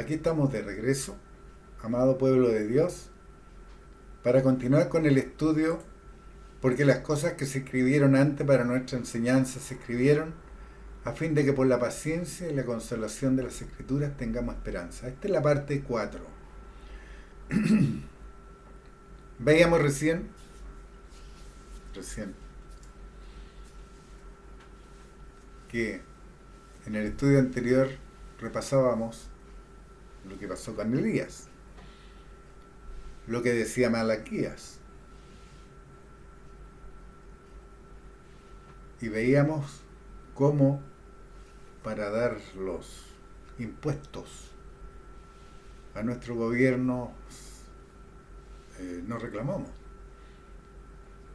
Aquí estamos de regreso, amado pueblo de Dios, para continuar con el estudio, porque las cosas que se escribieron antes para nuestra enseñanza se escribieron a fin de que por la paciencia y la consolación de las Escrituras tengamos esperanza. Esta es la parte 4. Veíamos recién que en el estudio anterior repasábamos lo que pasó con Elías, lo que decía Malaquías, y veíamos cómo para dar los impuestos a nuestro gobierno nos reclamamos,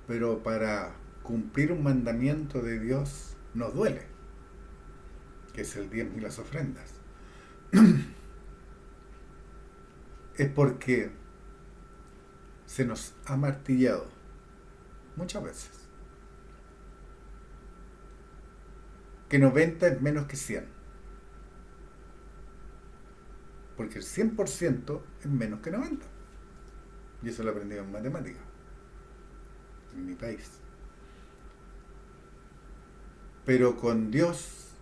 pero para cumplir un mandamiento de Dios nos duele, que es el diezmo y las ofrendas. Es porque se nos ha martillado muchas veces que 90 es menos que 100, porque el 100% es menos que 90, y eso lo aprendí en matemáticas en mi país. Pero con Dios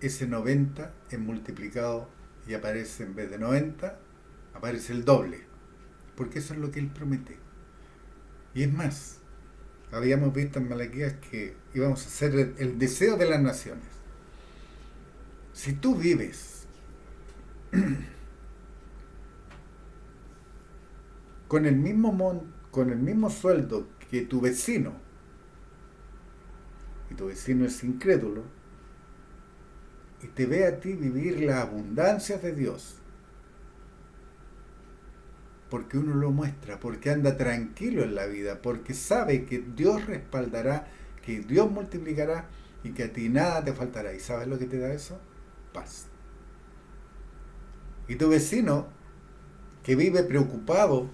ese 90 es multiplicado y aparece, en vez de 90 aparece el doble, porque eso es lo que Él promete. Y es más, habíamos visto en Malaquías que íbamos a hacer el deseo de las naciones. Si tú vives con el mismo sueldo que tu vecino, y tu vecino es incrédulo, y te ve a ti vivir las abundancias de Dios, porque uno lo muestra, porque anda tranquilo en la vida, porque sabe que Dios respaldará, que Dios multiplicará y que a ti nada te faltará. ¿Y sabes lo que te da eso? Paz. Y tu vecino, que vive preocupado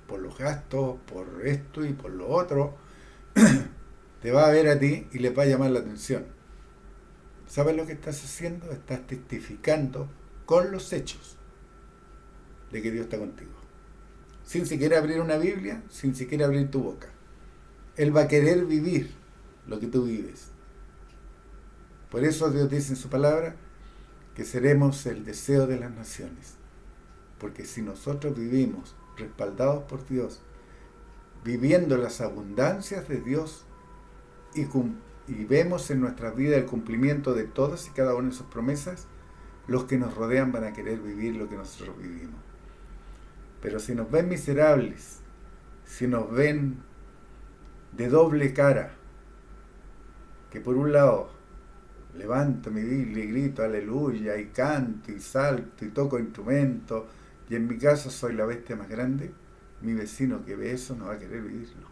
por los gastos, por esto y por lo otro, te va a ver a ti y le va a llamar la atención. ¿Sabes lo que estás haciendo? Estás testificando con los hechos de que Dios está contigo. Sin siquiera abrir una Biblia, sin siquiera abrir tu boca. Él va a querer vivir lo que tú vives. Por eso Dios dice en su palabra que seremos el deseo de las naciones. Porque si nosotros vivimos respaldados por Dios, viviendo las abundancias de Dios y vemos en nuestra vida el cumplimiento de todas y cada una de sus promesas, los que nos rodean van a querer vivir lo que nosotros vivimos. Pero si nos ven miserables, si nos ven de doble cara, que por un lado levanto mi Biblia y grito aleluya y canto y salto y toco instrumentos y en mi casa soy la bestia más grande, mi vecino que ve eso no va a querer vivirlo.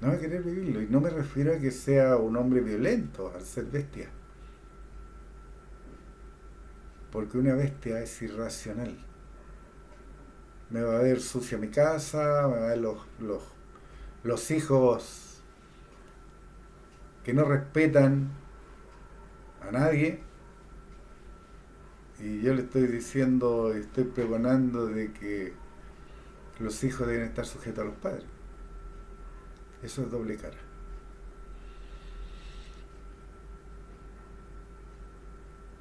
No va a querer vivirlo, y no me refiero a que sea un hombre violento al ser bestia, porque una bestia es irracional. Me va a ver sucia mi casa, me va a ver los hijos que no respetan a nadie, y yo le estoy diciendo, estoy pregonando de que los hijos deben estar sujetos a los padres. Eso es doble cara.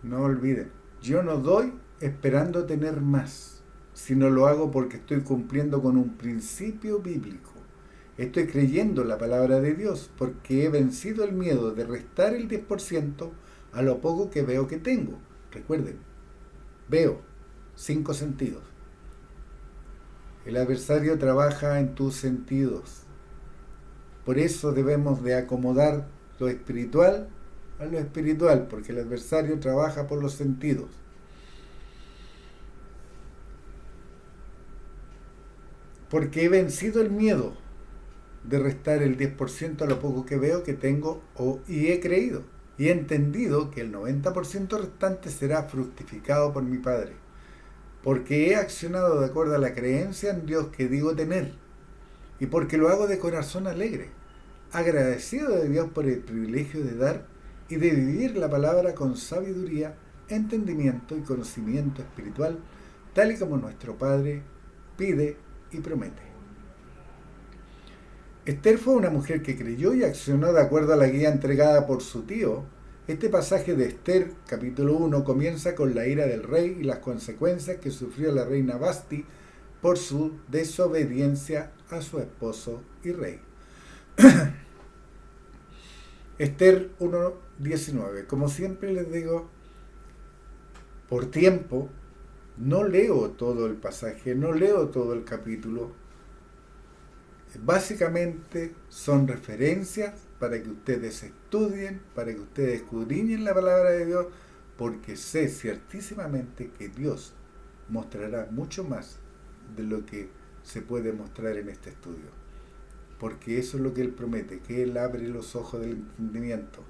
No olviden, yo no doy esperando tener más, sino lo hago porque estoy cumpliendo con un principio bíblico. Estoy creyendo la palabra de Dios porque he vencido el miedo de restar el 10% a lo poco que veo que tengo. Recuerden, veo 5 sentidos. El adversario trabaja en tus sentidos. Por eso debemos de acomodar lo espiritual a lo espiritual, porque el adversario trabaja por los sentidos. Porque he vencido el miedo de restar el 10% a lo poco que veo que tengo y he creído. Y he entendido que el 90% restante será fructificado por mi Padre. Porque he accionado de acuerdo a la creencia en Dios que digo tener. Y porque lo hago de corazón alegre, agradecido de Dios por el privilegio de dar y de vivir la palabra con sabiduría entendimiento y conocimiento espiritual, tal y como nuestro Padre pide y promete. Esther fue una mujer que creyó y accionó de acuerdo a la guía entregada por su tío. Este pasaje de Esther, capítulo 1, comienza con la ira del rey y las consecuencias que sufrió la reina Vasti por su desobediencia a su esposo y rey. Esther 1:19. Como siempre les digo, por tiempo, no leo todo el pasaje, no leo todo el capítulo. Básicamente son referencias para que ustedes estudien, para que ustedes escudriñen la palabra de Dios, porque sé ciertísimamente que Dios mostrará mucho más de lo que se puede mostrar en este estudio. Porque eso es lo que Él promete, que Él abre los ojos del entendimiento.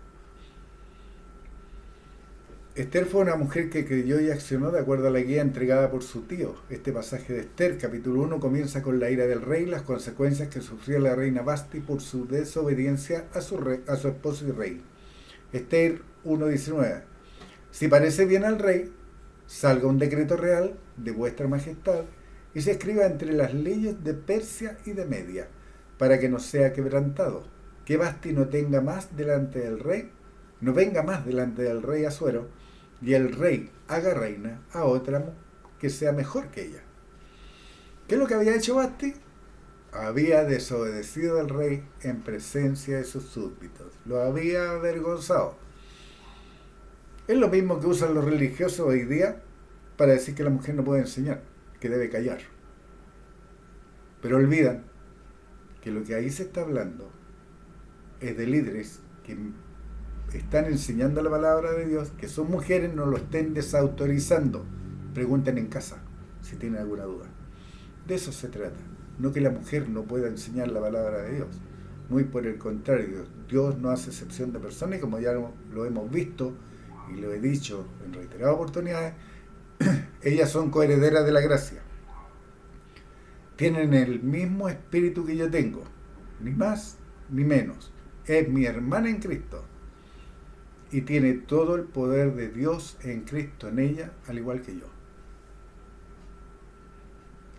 Esther fue una mujer que creyó y accionó de acuerdo a la guía entregada por su tío. Este pasaje de Esther, capítulo 1, comienza con la ira del rey y las consecuencias que sufrió la reina Vasti por su desobediencia a su esposo y rey. Esther 1:19. Si parece bien al rey, salga un decreto real de vuestra majestad y se escriba entre las leyes de Persia y de Media, para que no sea quebrantado, que Vasti no tenga más delante del rey, no venga más delante del rey Asuero, y el rey haga reina a otra que sea mejor que ella. ¿Qué es lo que había hecho Vasti? Había desobedecido al rey en presencia de sus súbditos, lo había avergonzado. Es lo mismo que usan los religiosos hoy día para decir que la mujer no puede enseñar, que debe callar. Pero olvidan que lo que ahí se está hablando es de líderes que están enseñando la palabra de Dios, que son mujeres, no lo estén desautorizando. Pregunten en casa si tienen alguna duda. De eso se trata, no que la mujer no pueda enseñar la palabra de Dios. Muy por el contrario, Dios no hace excepción de personas y como ya lo hemos visto y lo he dicho en reiteradas oportunidades, ellas son coherederas de la gracia. Tienen el mismo espíritu que yo tengo, ni más ni menos. Es mi hermana en Cristo y tiene todo el poder de Dios en Cristo en ella, al igual que yo.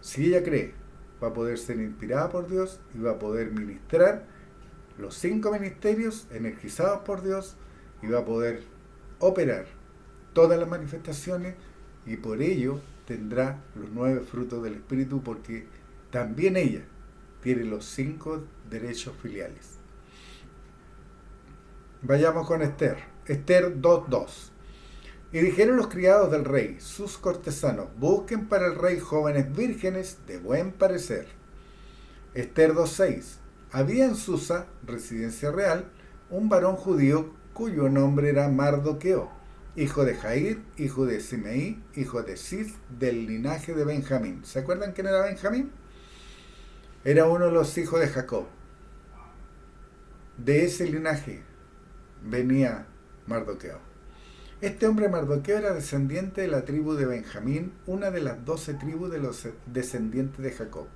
Si ella cree, va a poder ser inspirada por Dios y va a poder ministrar los 5 ministerios energizados por Dios y va a poder operar todas las manifestaciones y por ello tendrá los 9 frutos del Espíritu, porque también ella tiene los 5 derechos filiales. Vayamos con Esther. Esther 2:2. Y dijeron los criados del rey, sus cortesanos, busquen para el rey jóvenes vírgenes de buen parecer. Esther 2:6. Había en Susa, residencia real, un varón judío cuyo nombre era Mardoqueo, hijo de Jair, hijo de Simeí, hijo de Cis, del linaje de Benjamín. ¿Se acuerdan quién era Benjamín? Era uno de los hijos de Jacob. De ese linaje venía Mardoqueo. Este hombre Mardoqueo era descendiente de la tribu de Benjamín, una de las 12 tribus de los descendientes de Jacob.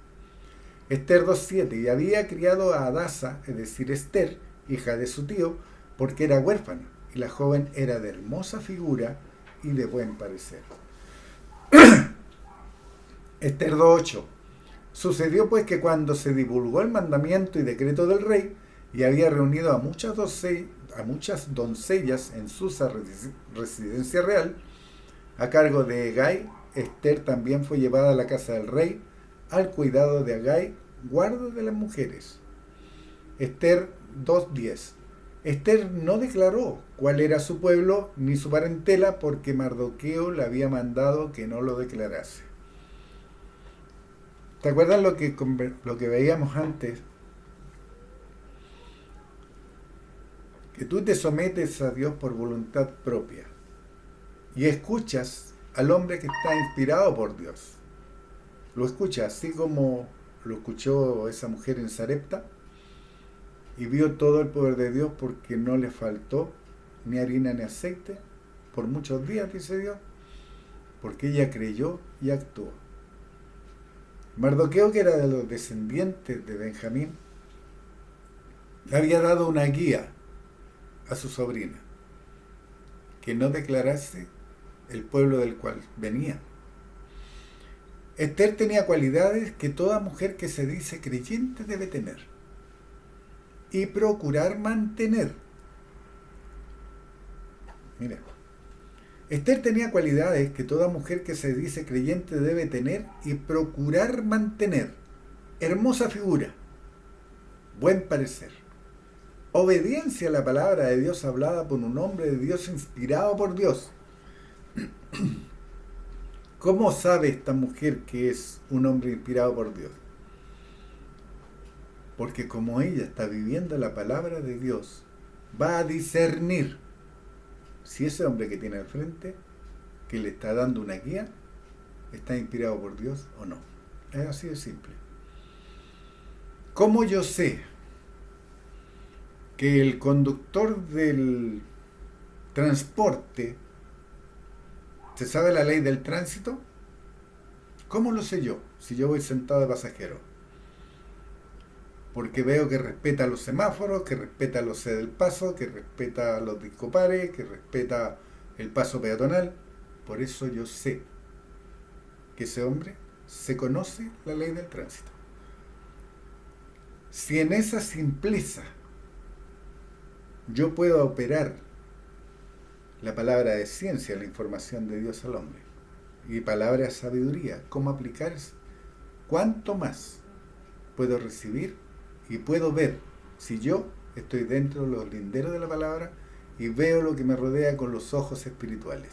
Esther 2:7. Y había criado a Adasa, es decir, Esther, hija de su tío, porque era huérfana, y la joven era de hermosa figura y de buen parecer. Esther 2:8. Sucedió pues que cuando se divulgó el mandamiento y decreto del rey, y había reunido a muchas doncellas en Susa, residencia real, a cargo de Hegai, Esther también fue llevada a la casa del rey, al cuidado de Hegai, guarda de las mujeres. Esther 2:10. Esther no declaró cuál era su pueblo ni su parentela, porque Mardoqueo le había mandado que no lo declarase. ¿Te acuerdas lo que veíamos antes? Que tú te sometes a Dios por voluntad propia y escuchas al hombre que está inspirado por Dios. Lo escuchas así como lo escuchó esa mujer en Sarepta y vio todo el poder de Dios, porque no le faltó ni harina ni aceite por muchos días, dice Dios, porque ella creyó y actuó. Mardoqueo, que era de los descendientes de Benjamín, le había dado una guía a su sobrina, que no declarase el pueblo del cual venía. Esther tenía cualidades que toda mujer que se dice creyente debe tener y procurar mantener. Mira, Esther tenía cualidades que toda mujer que se dice creyente debe tener y procurar mantener. Hermosa figura, buen parecer, obediencia a la palabra de Dios hablada por un hombre de Dios inspirado por Dios. ¿Cómo sabe esta mujer que es un hombre inspirado por Dios? Porque como ella está viviendo la palabra de Dios, va a discernir si ese hombre que tiene al frente, que le está dando una guía, está inspirado por Dios o no. Es así de simple. ¿Cómo yo sé que el conductor del transporte se sabe la ley del tránsito? ¿Cómo lo sé yo si yo voy sentado de pasajero? Porque veo que respeta los semáforos, que respeta los C del paso, que respeta los discopares, que respeta el paso peatonal. Por eso yo sé que ese hombre se conoce la ley del tránsito. Si en esa simpleza yo puedo operar la palabra de ciencia, la información de Dios al hombre, y palabra de sabiduría, cómo aplicarse, cuánto más puedo recibir y puedo ver si yo estoy dentro de los linderos de la palabra y veo lo que me rodea con los ojos espirituales.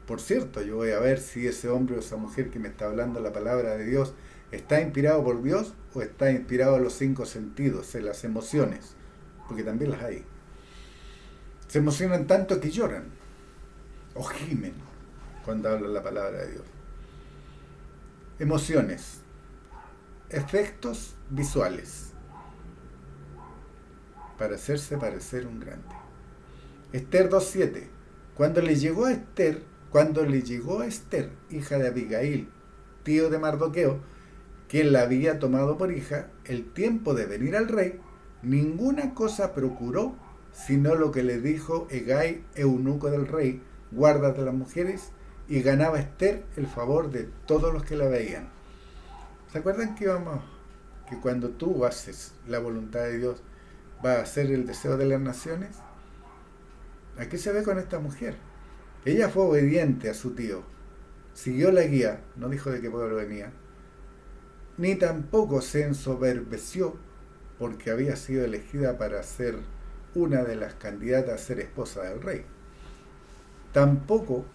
Por cierto, yo voy a ver si ese hombre o esa mujer que me está hablando la palabra de Dios está inspirado por Dios o está inspirado en los 5 sentidos, en las emociones, porque también las hay. Se emocionan tanto que lloran o gimen cuando hablan la palabra de Dios. Emociones, efectos visuales para hacerse parecer un grande. Esther 2:7. Cuando le llegó a Esther, hija de Abigail, tío de Mardoqueo, quien la había tomado por hija, el tiempo de venir al rey, ninguna cosa procuró sino lo que le dijo Hegai, eunuco del rey, guarda de las mujeres, y ganaba Esther el favor de todos los que la veían. ¿Se acuerdan que cuando tú haces la voluntad de Dios, va a hacer el deseo de las naciones? Aquí se ve con esta mujer. Ella fue obediente a su tío, siguió la guía, no dijo de qué pueblo venía, ni tampoco se ensoberbeció porque había sido elegida para ser una de las candidatas a ser esposa del rey. Tampoco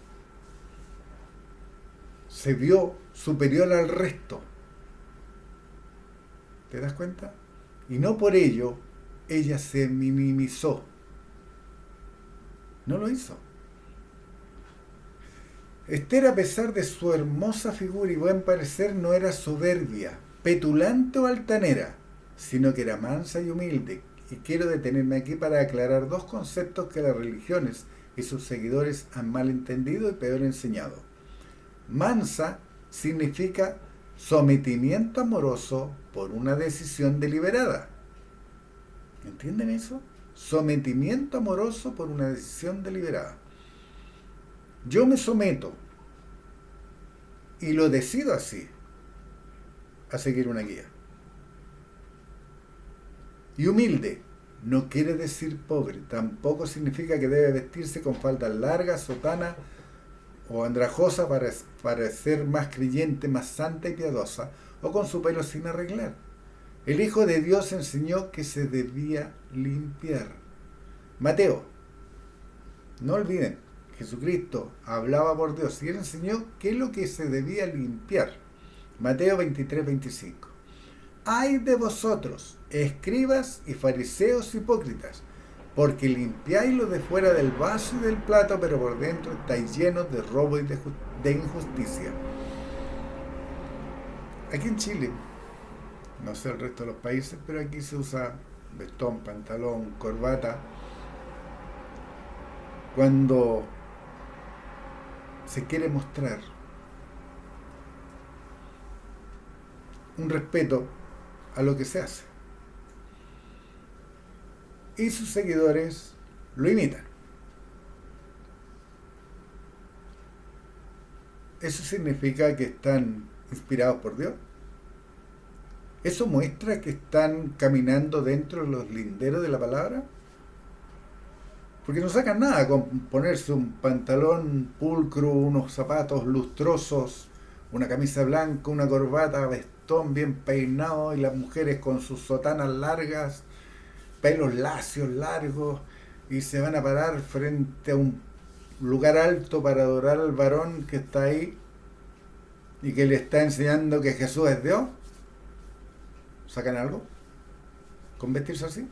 se vio superior al resto. ¿Te das cuenta? Y no por ello ella se minimizó. No lo hizo. Esther, a pesar de su hermosa figura y buen parecer, no era soberbia, petulante o altanera, sino que era mansa y humilde. Y quiero detenerme aquí para aclarar 2 conceptos que las religiones y sus seguidores han malentendido y peor enseñado. Mansa significa sometimiento amoroso por una decisión deliberada. ¿Entienden eso? Sometimiento amoroso por una decisión deliberada. Yo me someto y lo decido así, a seguir una guía. Y humilde no quiere decir pobre, tampoco significa que debe vestirse con faldas largas, sotana o andrajosa para ser más creyente, más santa y piadosa, o con su pelo sin arreglar. El Hijo de Dios enseñó que se debía limpiar. Mateo, no olviden, Jesucristo hablaba por Dios y él enseñó qué es lo que se debía limpiar. Mateo 23:25. ¡Ay de vosotros, escribas y fariseos hipócritas! Porque limpiáis lo de fuera del vaso y del plato, pero por dentro estáis llenos de robo y de injusticia. Aquí en Chile, no sé el resto de los países, pero aquí se usa vestón, pantalón, corbata, cuando se quiere mostrar un respeto a lo que se hace. Y sus seguidores lo imitan. ¿Eso significa que están inspirados por Dios? ¿Eso muestra que están caminando dentro de los linderos de la palabra? Porque no sacan nada con ponerse un pantalón pulcro, unos zapatos lustrosos, una camisa blanca, una corbata, vestón bien peinado y las mujeres con sus sotanas largas, pelos lacios largos y se van a parar frente a un lugar alto para adorar al varón que está ahí y que le está enseñando que Jesús es Dios. ¿Sacan algo con vestirse así?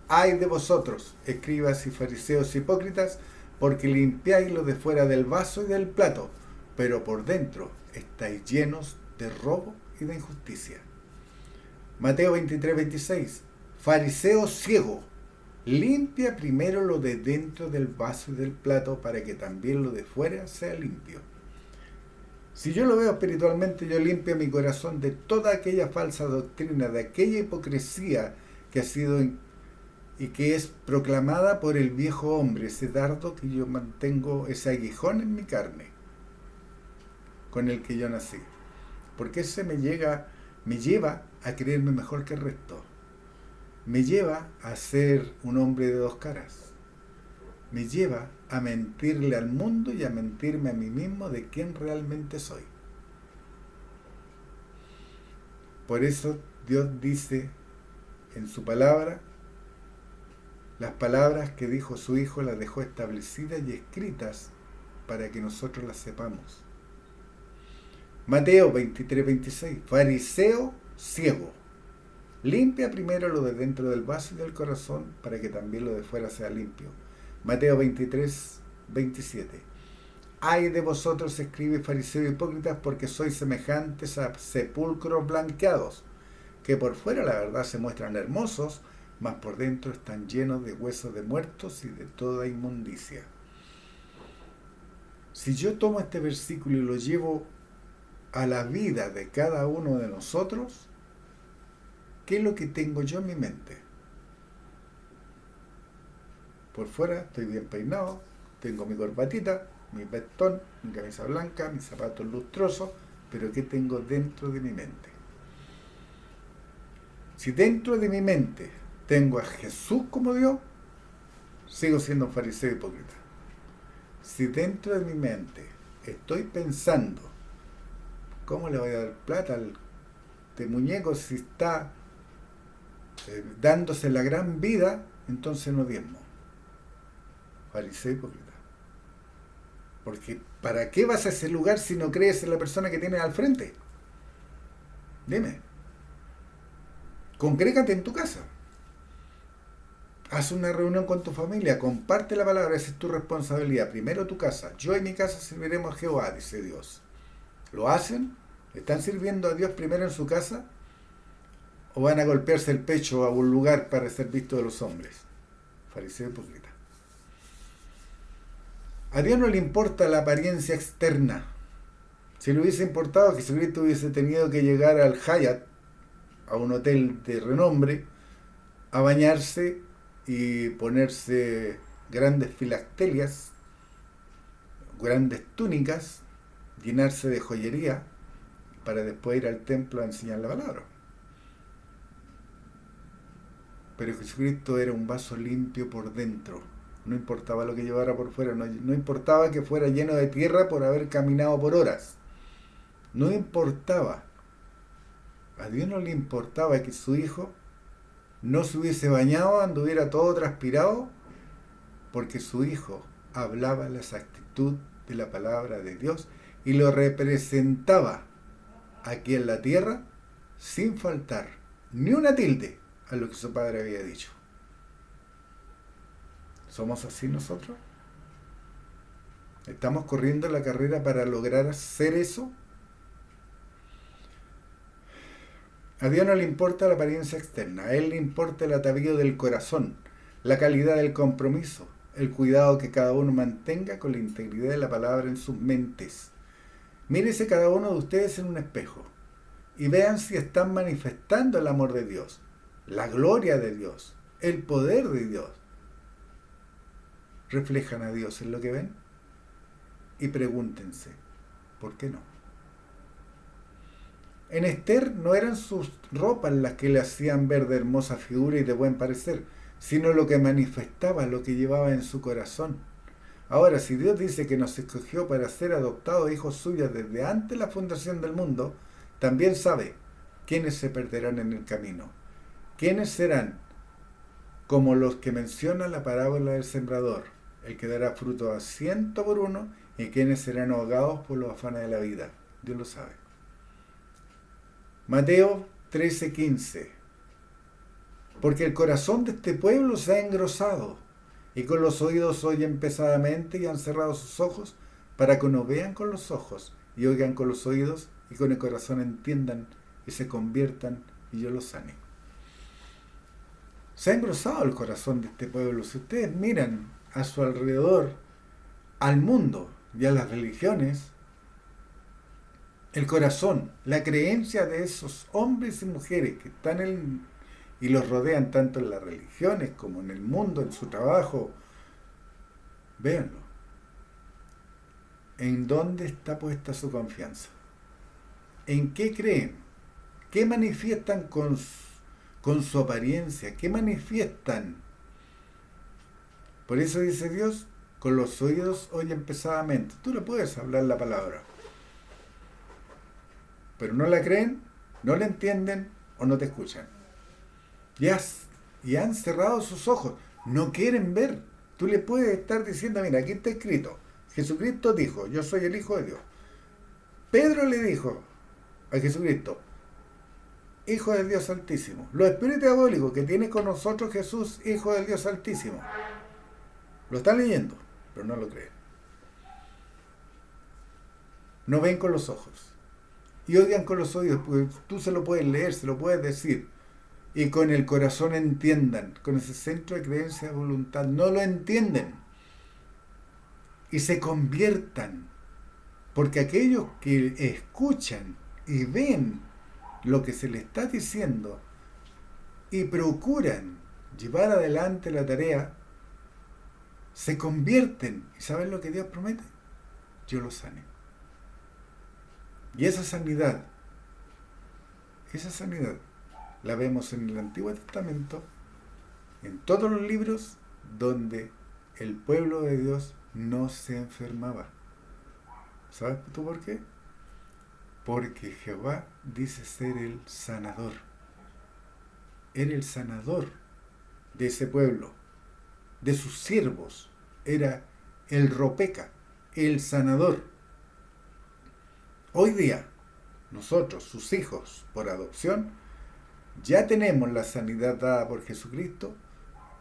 Ay de vosotros, escribas y fariseos hipócritas, porque limpiáis lo de fuera del vaso y del plato, pero por dentro estáis llenos de robo y de injusticia. Mateo 23:26. Fariseo ciego, limpia primero lo de dentro del vaso y del plato para que también lo de fuera sea limpio. Si yo lo veo espiritualmente, yo limpio mi corazón de toda aquella falsa doctrina, de aquella hipocresía que ha sido y que es proclamada por el viejo hombre, ese dardo que yo mantengo, ese aguijón en mi carne, con el que yo nací. Porque ese me lleva a creerme mejor que el resto. Me lleva a ser un hombre de dos caras. Me lleva a mentirle al mundo y a mentirme a mí mismo de quién realmente soy. Por eso Dios dice en su palabra, las palabras que dijo su Hijo las dejó establecidas y escritas para que nosotros las sepamos. Mateo 23:26. Fariseo ciego, limpia primero lo de dentro del vaso y del corazón para que también lo de fuera sea limpio. Mateo 23:27. Ay de vosotros, escribes, fariseos hipócritas, porque sois semejantes a sepulcros blanqueados, que por fuera la verdad se muestran hermosos, mas por dentro están llenos de huesos de muertos y de toda inmundicia. Si yo tomo este versículo y lo llevo a la vida de cada uno de nosotros, ¿qué es lo que tengo yo en mi mente? Por fuera estoy bien peinado, tengo mi corbatita, mi vestón, mi camisa blanca, mis zapatos lustrosos, pero ¿qué tengo dentro de mi mente? Si dentro de mi mente tengo a Jesús como Dios, sigo siendo un fariseo hipócrita. Si dentro de mi mente estoy pensando, ¿cómo le voy a dar plata al muñeco si está dándose la gran vida? Entonces no diezmo. Fariseo hipócrita. Porque ¿para qué vas a ese lugar si no crees en la persona que tienes al frente? Dime. Congrégate en tu casa. Haz una reunión con tu familia, comparte la palabra, esa es tu responsabilidad. Primero tu casa. Yo y mi casa serviremos a Jehová, dice Dios. ¿Lo hacen? ¿Están sirviendo a Dios primero en su casa? ¿O van a golpearse el pecho a un lugar para ser visto de los hombres? Fariseo hipócrita. A Dios no le importa la apariencia externa. Si le hubiese importado, Jesucristo hubiese tenido que llegar al Hyatt, a un hotel de renombre, a bañarse y ponerse grandes filactelias, grandes túnicas, llenarse de joyería, para después ir al templo a enseñar la palabra. Pero Jesucristo era un vaso limpio por dentro. No importaba lo que llevara por fuera, no importaba que fuera lleno de tierra por haber caminado por horas. No importaba. A Dios no le importaba que su hijo no se hubiese bañado, anduviera todo transpirado, porque su hijo hablaba la exactitud de la palabra de Dios y lo representaba aquí en la tierra sin faltar ni una tilde a lo que su padre había dicho. ¿Somos así nosotros? ¿Estamos corriendo la carrera para lograr hacer eso? A Dios no le importa la apariencia externa, a Él le importa el atavío del corazón, la calidad del compromiso, el cuidado que cada uno mantenga con la integridad de la palabra en sus mentes. Mírese cada uno de ustedes en un espejo y vean si están manifestando el amor de Dios, la gloria de Dios, el poder de Dios. ¿Reflejan a Dios en lo que ven? y pregúntense, ¿por qué no? En Esther no eran sus ropas las que le hacían ver de hermosa figura y de buen parecer, sino lo que manifestaba, lo que llevaba en su corazón. Ahora, si Dios dice que nos escogió para ser adoptados hijos suyos desde antes de la fundación del mundo, también sabe quiénes se perderán en el camino. ¿Quiénes serán? Como los que menciona la parábola del sembrador, el que dará fruto a 100 por uno, y quienes serán ahogados por los afanes de la vida. Dios lo sabe. Mateo 13:15. Porque el corazón de este pueblo se ha engrosado, y con los oídos oyen pesadamente y han cerrado sus ojos, para que no vean con los ojos, y oigan con los oídos, y con el corazón entiendan, y se conviertan, y yo los sane. Se ha engrosado el corazón de este pueblo. Si ustedes miran a su alrededor, al mundo y a las religiones, el corazón, la creencia de esos hombres y mujeres que están y los rodean tanto en las religiones como en el mundo, en su trabajo, véanlo. ¿En dónde está puesta su confianza? ¿En qué creen? ¿Qué manifiestan con su apariencia? ¿Qué manifiestan? Por eso dice Dios, con los oídos oyen pesadamente. Tú le puedes hablar la palabra, pero no la creen, no la entienden o no te escuchan. Y han cerrado sus ojos, no quieren ver. Tú le puedes estar diciendo, mira, aquí está escrito, Jesucristo dijo, yo soy el Hijo de Dios. Pedro le dijo a Jesucristo, Hijo del Dios Altísimo. Los espíritus diabólicos que tiene con nosotros Jesús, Hijo del Dios Altísimo. Lo están leyendo, pero no lo creen. No ven con los ojos. Y oigan con los oídos, porque tú se lo puedes leer, se lo puedes decir. Y con el corazón entiendan, con ese centro de creencia de voluntad, no lo entienden. Y se conviertan. Porque aquellos que escuchan y ven lo que se le está diciendo y procuran llevar adelante la tarea, se convierten. ¿Y saben lo que Dios promete? Yo los sane. Y esa sanidad la vemos en el Antiguo Testamento, en todos los libros donde el pueblo de Dios no se enfermaba. ¿Sabes tú por qué? Porque Jehová dice ser el sanador. Era el sanador de ese pueblo, de sus siervos. Era el ropeca, el sanador. Hoy día, nosotros, sus hijos, por adopción, ya tenemos la sanidad dada por Jesucristo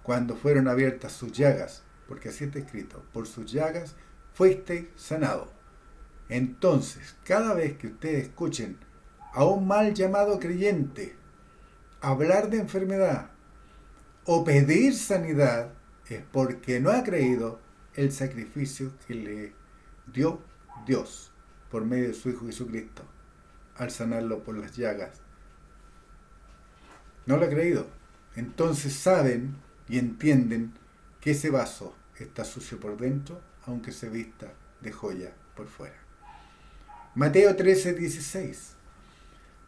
cuando fueron abiertas sus llagas, porque así está escrito, por sus llagas fuisteis sanado. Entonces, cada vez que ustedes escuchen a un mal llamado creyente hablar de enfermedad o pedir sanidad, es porque no ha creído el sacrificio que le dio Dios por medio de su Hijo Jesucristo al sanarlo por las llagas. No lo ha creído. Entonces saben y entienden que ese vaso está sucio por dentro, aunque se vista de joya por fuera. Mateo 13:16.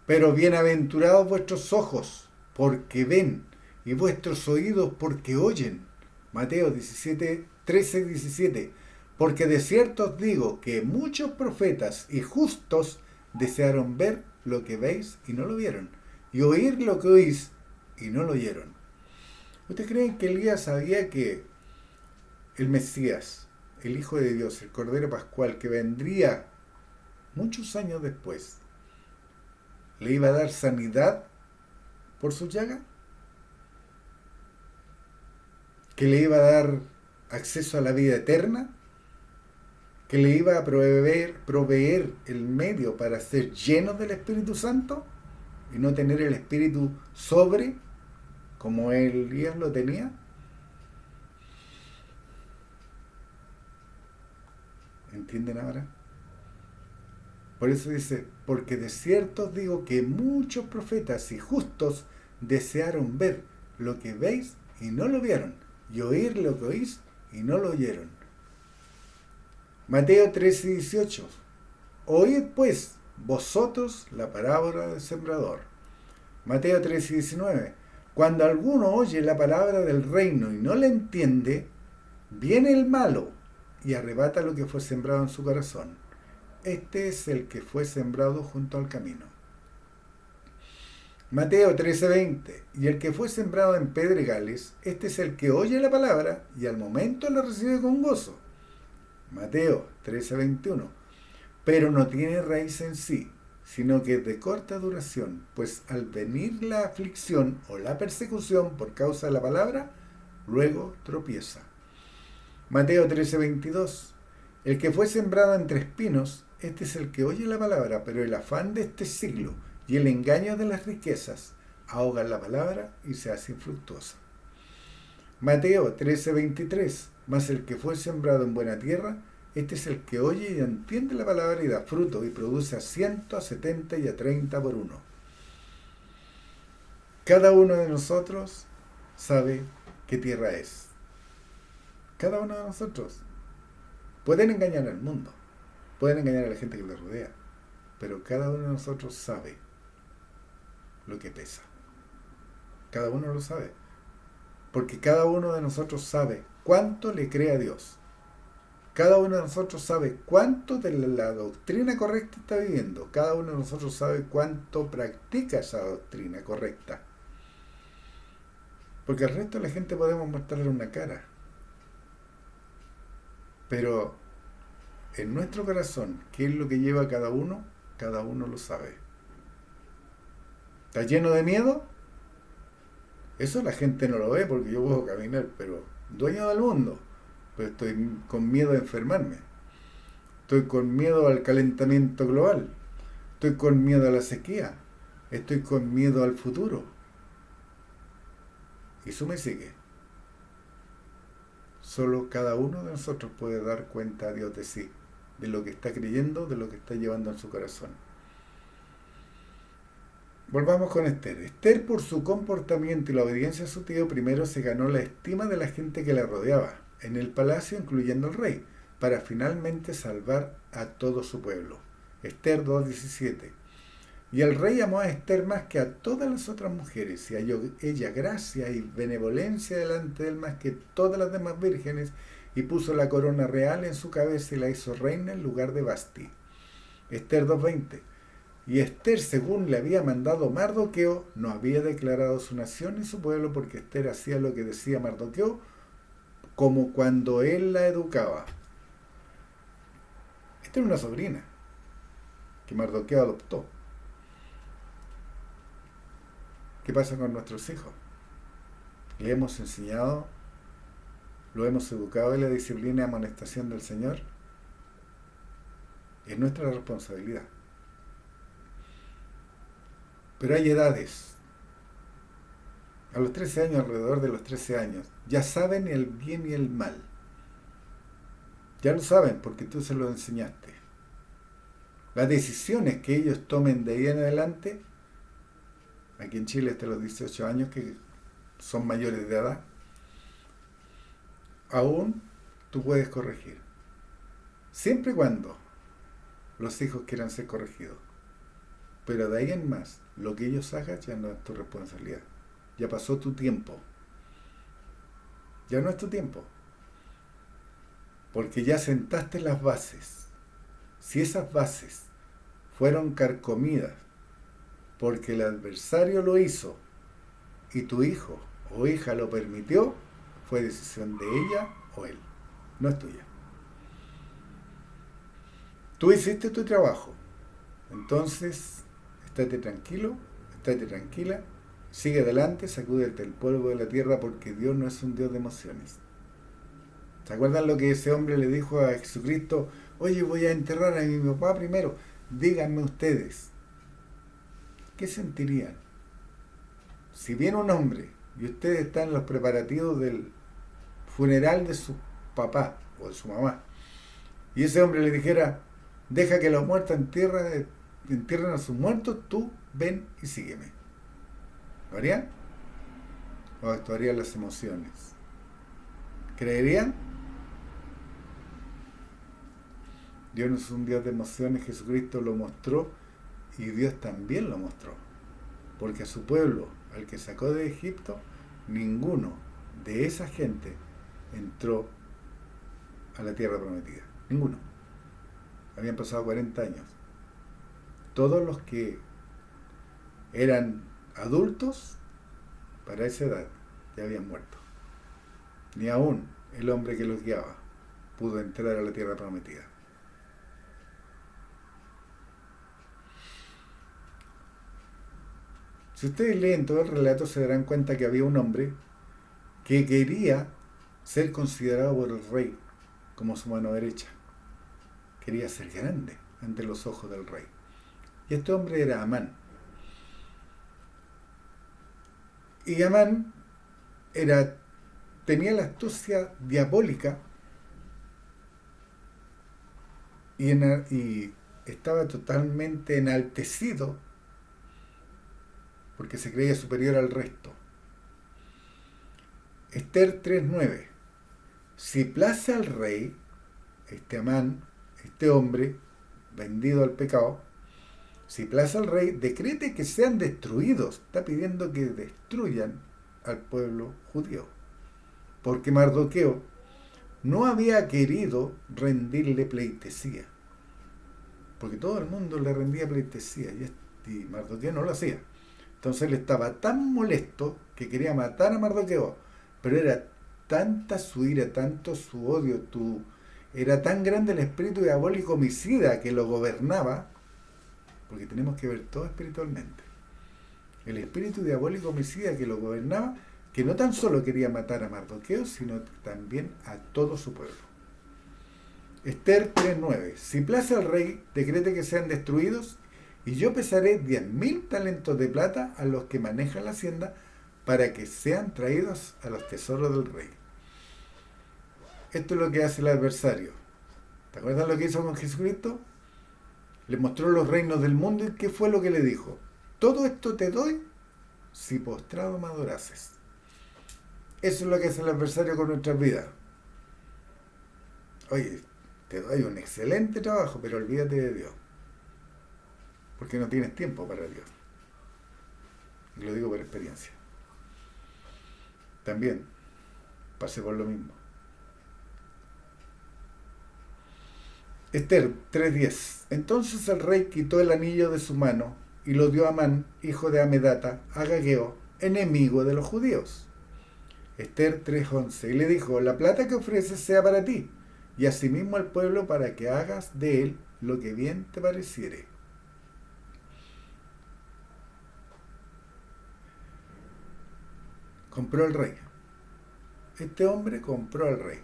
Pero bienaventurados vuestros ojos, porque ven, y vuestros oídos, porque oyen. Mateo 13:17. Porque de cierto os digo que muchos profetas y justos desearon ver lo que veis y no lo vieron, y oír lo que oís y no lo oyeron. ¿Ustedes creen que Elías sabía que el Mesías, el Hijo de Dios, el Cordero Pascual, que vendría muchos años después, le iba a dar sanidad por su llaga? ¿Que le iba a dar acceso a la vida eterna? ¿Que le iba a proveer el medio para ser llenos del Espíritu Santo y no tener el Espíritu sobre como Elías lo tenía? ¿Entienden ahora? Por eso dice, porque de cierto os digo que muchos profetas y justos desearon ver lo que veis y no lo vieron, y oír lo que oís y no lo oyeron. Mateo 13:18. Oíd pues vosotros la parábola del sembrador. Mateo 13:19. Cuando alguno oye la palabra del reino y no la entiende, viene el malo y arrebata lo que fue sembrado en su corazón. Este es el que fue sembrado junto al camino. Mateo 13:20. Y el que fue sembrado en pedregales, este es el que oye la palabra y al momento la recibe con gozo. Mateo 13:21. Pero no tiene raíz en sí, sino que es de corta duración, pues al venir la aflicción o la persecución por causa de la palabra, luego tropieza. Mateo 13:22. El que fue sembrado entre espinos, este es el que oye la palabra, pero el afán de este siglo y el engaño de las riquezas ahogan la palabra y se hace infructuosa. Mateo 13:23. Mas el que fue sembrado en buena tierra, este es el que oye y entiende la palabra y da fruto y produce a 100, a 70 y a 30 por uno. Cada uno de nosotros sabe qué tierra es. Cada uno de nosotros. Pueden engañar al mundo, pueden engañar a la gente que le rodea, pero cada uno de nosotros sabe lo que pesa. Cada uno lo sabe. Porque cada uno de nosotros sabe cuánto le cree a Dios. Cada uno de nosotros sabe cuánto de la doctrina correcta está viviendo. Cada uno de nosotros sabe cuánto practica esa doctrina correcta. Porque al resto de la gente podemos mostrarle una cara. Pero en nuestro corazón, ¿qué es lo que lleva a cada uno? Cada uno lo sabe. ¿Está lleno de miedo? Eso la gente no lo ve porque yo puedo caminar, pero dueño del mundo. Pero estoy con miedo de enfermarme. Estoy con miedo al calentamiento global. Estoy con miedo a la sequía. Estoy con miedo al futuro. Y eso me sigue. Solo cada uno de nosotros puede dar cuenta a Dios de sí, de lo que está creyendo, de lo que está llevando en su corazón. Volvamos con Esther. Esther, por su comportamiento y la obediencia a su tío, primero se ganó la estima de la gente que la rodeaba, en el palacio incluyendo al rey, para finalmente salvar a todo su pueblo. Esther 2:17. Y el rey amó a Esther más que a todas las otras mujeres, y halló ella gracia y benevolencia delante de él más que todas las demás vírgenes, y puso la corona real en su cabeza y la hizo reina en lugar de Basti. Esther 2:20. Y Esther, según le había mandado Mardoqueo, no había declarado su nación y su pueblo, porque Esther hacía lo que decía Mardoqueo, como cuando él la educaba. Esta es una sobrina que Mardoqueo adoptó. ¿Qué pasa con nuestros hijos? ¿Le hemos enseñado, lo hemos educado en la disciplina y amonestación del Señor? Es nuestra responsabilidad. Pero hay edades. A los 13 años, alrededor de los 13 años, ya saben el bien y el mal. Ya lo saben porque tú se lo enseñaste. Las decisiones que ellos tomen de ahí en adelante, aquí en Chile hasta los 18 años, que son mayores de edad, aún tú puedes corregir. Siempre y cuando los hijos quieran ser corregidos. Pero de ahí en más, lo que ellos hagan ya no es tu responsabilidad. Ya pasó tu tiempo. Ya no es tu tiempo. Porque ya sentaste las bases. Si esas bases fueron carcomidas porque el adversario lo hizo y tu hijo o hija lo permitió, fue decisión de ella o él. No es tuya. Tú hiciste tu trabajo. Entonces, estate tranquilo, estate tranquila, sigue adelante, sacúdete el polvo de la tierra porque Dios no es un Dios de emociones. ¿Se acuerdan lo que ese hombre le dijo a Jesucristo? Oye, voy a enterrar a mi papá primero. Díganme ustedes, ¿qué sentirían? Si viene un hombre y ustedes están en los preparativos del funeral de su papá o de su mamá, y ese hombre le dijera, deja que los muertos entierren a sus muertos, tú ven y sígueme. ¿Lo harían? ¿O actuarían las emociones? ¿Creerían? Dios no es un Dios de emociones, Jesucristo lo mostró y Dios también lo mostró. Porque a su pueblo, al que sacó de Egipto, ninguno de esa gente entró a la tierra prometida. Ninguno. Habían pasado 40 años. Todos los que eran adultos para esa edad ya habían muerto. Ni aún el hombre que los guiaba pudo entrar a la tierra prometida. Si ustedes leen todo el relato se darán cuenta que había un hombre que quería ser considerado por el rey como su mano derecha. Quería ser grande ante los ojos del rey. Y este hombre era Amán. Y Amán tenía la astucia diabólica y estaba totalmente enaltecido porque se creía superior al resto. Esther 3:9. Si place al rey, este Amán, este hombre vendido al pecado, si place al rey, decrete que sean destruidos. Está pidiendo que destruyan al pueblo judío. Porque Mardoqueo no había querido rendirle pleitesía. Porque todo el mundo le rendía pleitesía y Mardoqueo no lo hacía. Entonces él estaba tan molesto que quería matar a Mardoqueo. Pero era tanta su ira, tanto su odio, era tan grande el espíritu diabólico homicida que lo gobernaba, porque tenemos que ver todo espiritualmente. El espíritu diabólico homicida que lo gobernaba, que no tan solo quería matar a Mardoqueo, sino también a todo su pueblo. Esther 3:9. Si place al rey, decrete que sean destruidos, y yo pesaré 10.000 talentos de plata a los que manejan la hacienda, para que sean traídos a los tesoros del rey. Esto es lo que hace el adversario. ¿Te acuerdas lo que hizo con Jesucristo? Le mostró los reinos del mundo y ¿qué fue lo que le dijo? Todo esto te doy si postrado me adorases. Eso es lo que hace el adversario con nuestras vidas. Oye, te doy un excelente trabajo, pero olvídate de Dios. Porque no tienes tiempo para Dios. Y lo digo por experiencia. También pasé por lo mismo. Esther 3:10. Entonces el rey quitó el anillo de su mano y lo dio a Amán, hijo de Amedata, Agageo, enemigo de los judíos. Esther 3:11. Y le dijo, la plata que ofreces sea para ti, y asimismo al pueblo para que hagas de él lo que bien te pareciere. Compró el rey. Este hombre compró al rey.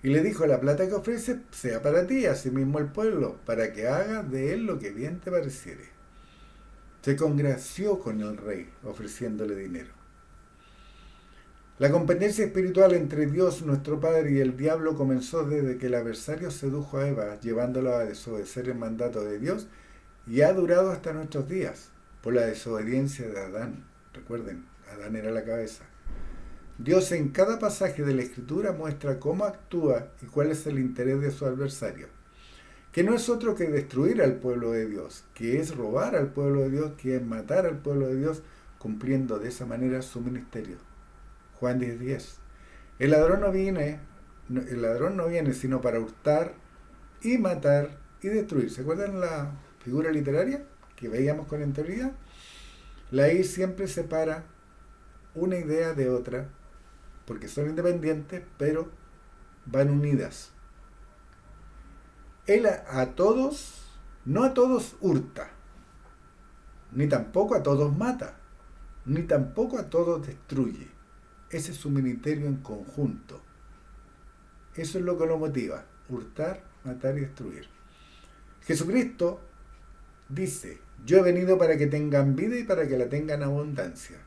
Y le dijo, la plata que ofrece sea para ti, asimismo el pueblo, para que hagas de él lo que bien te pareciere. Se congració con el rey, ofreciéndole dinero. La competencia espiritual entre Dios, nuestro Padre, y el diablo comenzó desde que el adversario sedujo a Eva, llevándola a desobedecer el mandato de Dios, y ha durado hasta nuestros días, por la desobediencia de Adán. Recuerden, Adán era la cabeza. Dios en cada pasaje de la Escritura muestra cómo actúa y cuál es el interés de su adversario, que no es otro que destruir al pueblo de Dios, que es robar al pueblo de Dios, que es matar al pueblo de Dios, cumpliendo de esa manera su ministerio. Juan 10:10. El ladrón no viene sino para hurtar y matar y destruir. ¿Se acuerdan la figura literaria que veíamos con anterioridad? La I siempre separa una idea de otra, porque son independientes, pero van unidas. Él a todos, no a todos hurta, ni tampoco a todos mata, ni tampoco a todos destruye. Ese es su ministerio en conjunto. Eso es lo que lo motiva, hurtar, matar y destruir. Jesucristo dice, yo he venido para que tengan vida y para que la tengan abundancia.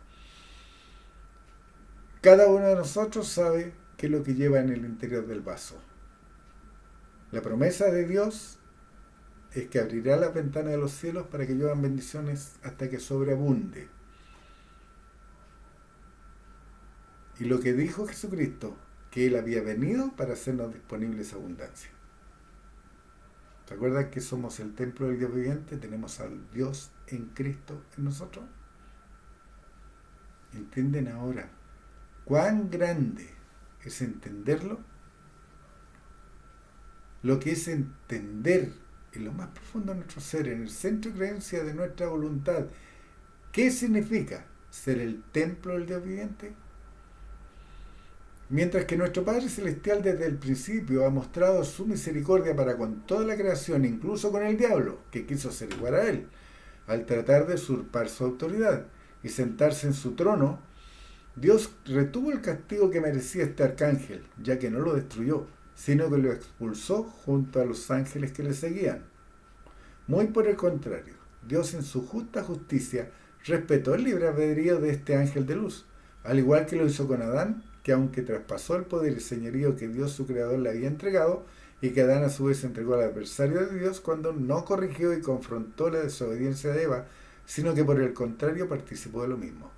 Cada uno de nosotros sabe qué es lo que lleva en el interior del vaso. La promesa de Dios es que abrirá las ventanas de los cielos para que lluevan bendiciones hasta que sobreabunde. Y lo que dijo Jesucristo, que Él había venido para hacernos disponibles abundancia. ¿Se acuerdan que somos el templo del Dios viviente? Tenemos al Dios en Cristo en nosotros. ¿Entienden ahora cuán grande es entenderlo? Lo que es entender en lo más profundo de nuestro ser, en el centro de creencia de nuestra voluntad, ¿qué significa ser el templo del Dios viviente? Mientras que nuestro Padre Celestial desde el principio ha mostrado su misericordia para con toda la creación, incluso con el diablo, que quiso ser igual a él, al tratar de usurpar su autoridad y sentarse en su trono, Dios retuvo el castigo que merecía este arcángel, ya que no lo destruyó, sino que lo expulsó junto a los ángeles que le seguían. Muy por el contrario, Dios en su justa justicia respetó el libre albedrío de este ángel de luz, al igual que lo hizo con Adán, que aunque traspasó el poder y señorío que Dios su creador le había entregado, y que Adán a su vez entregó al adversario de Dios cuando no corrigió y confrontó la desobediencia de Eva, sino que por el contrario participó de lo mismo.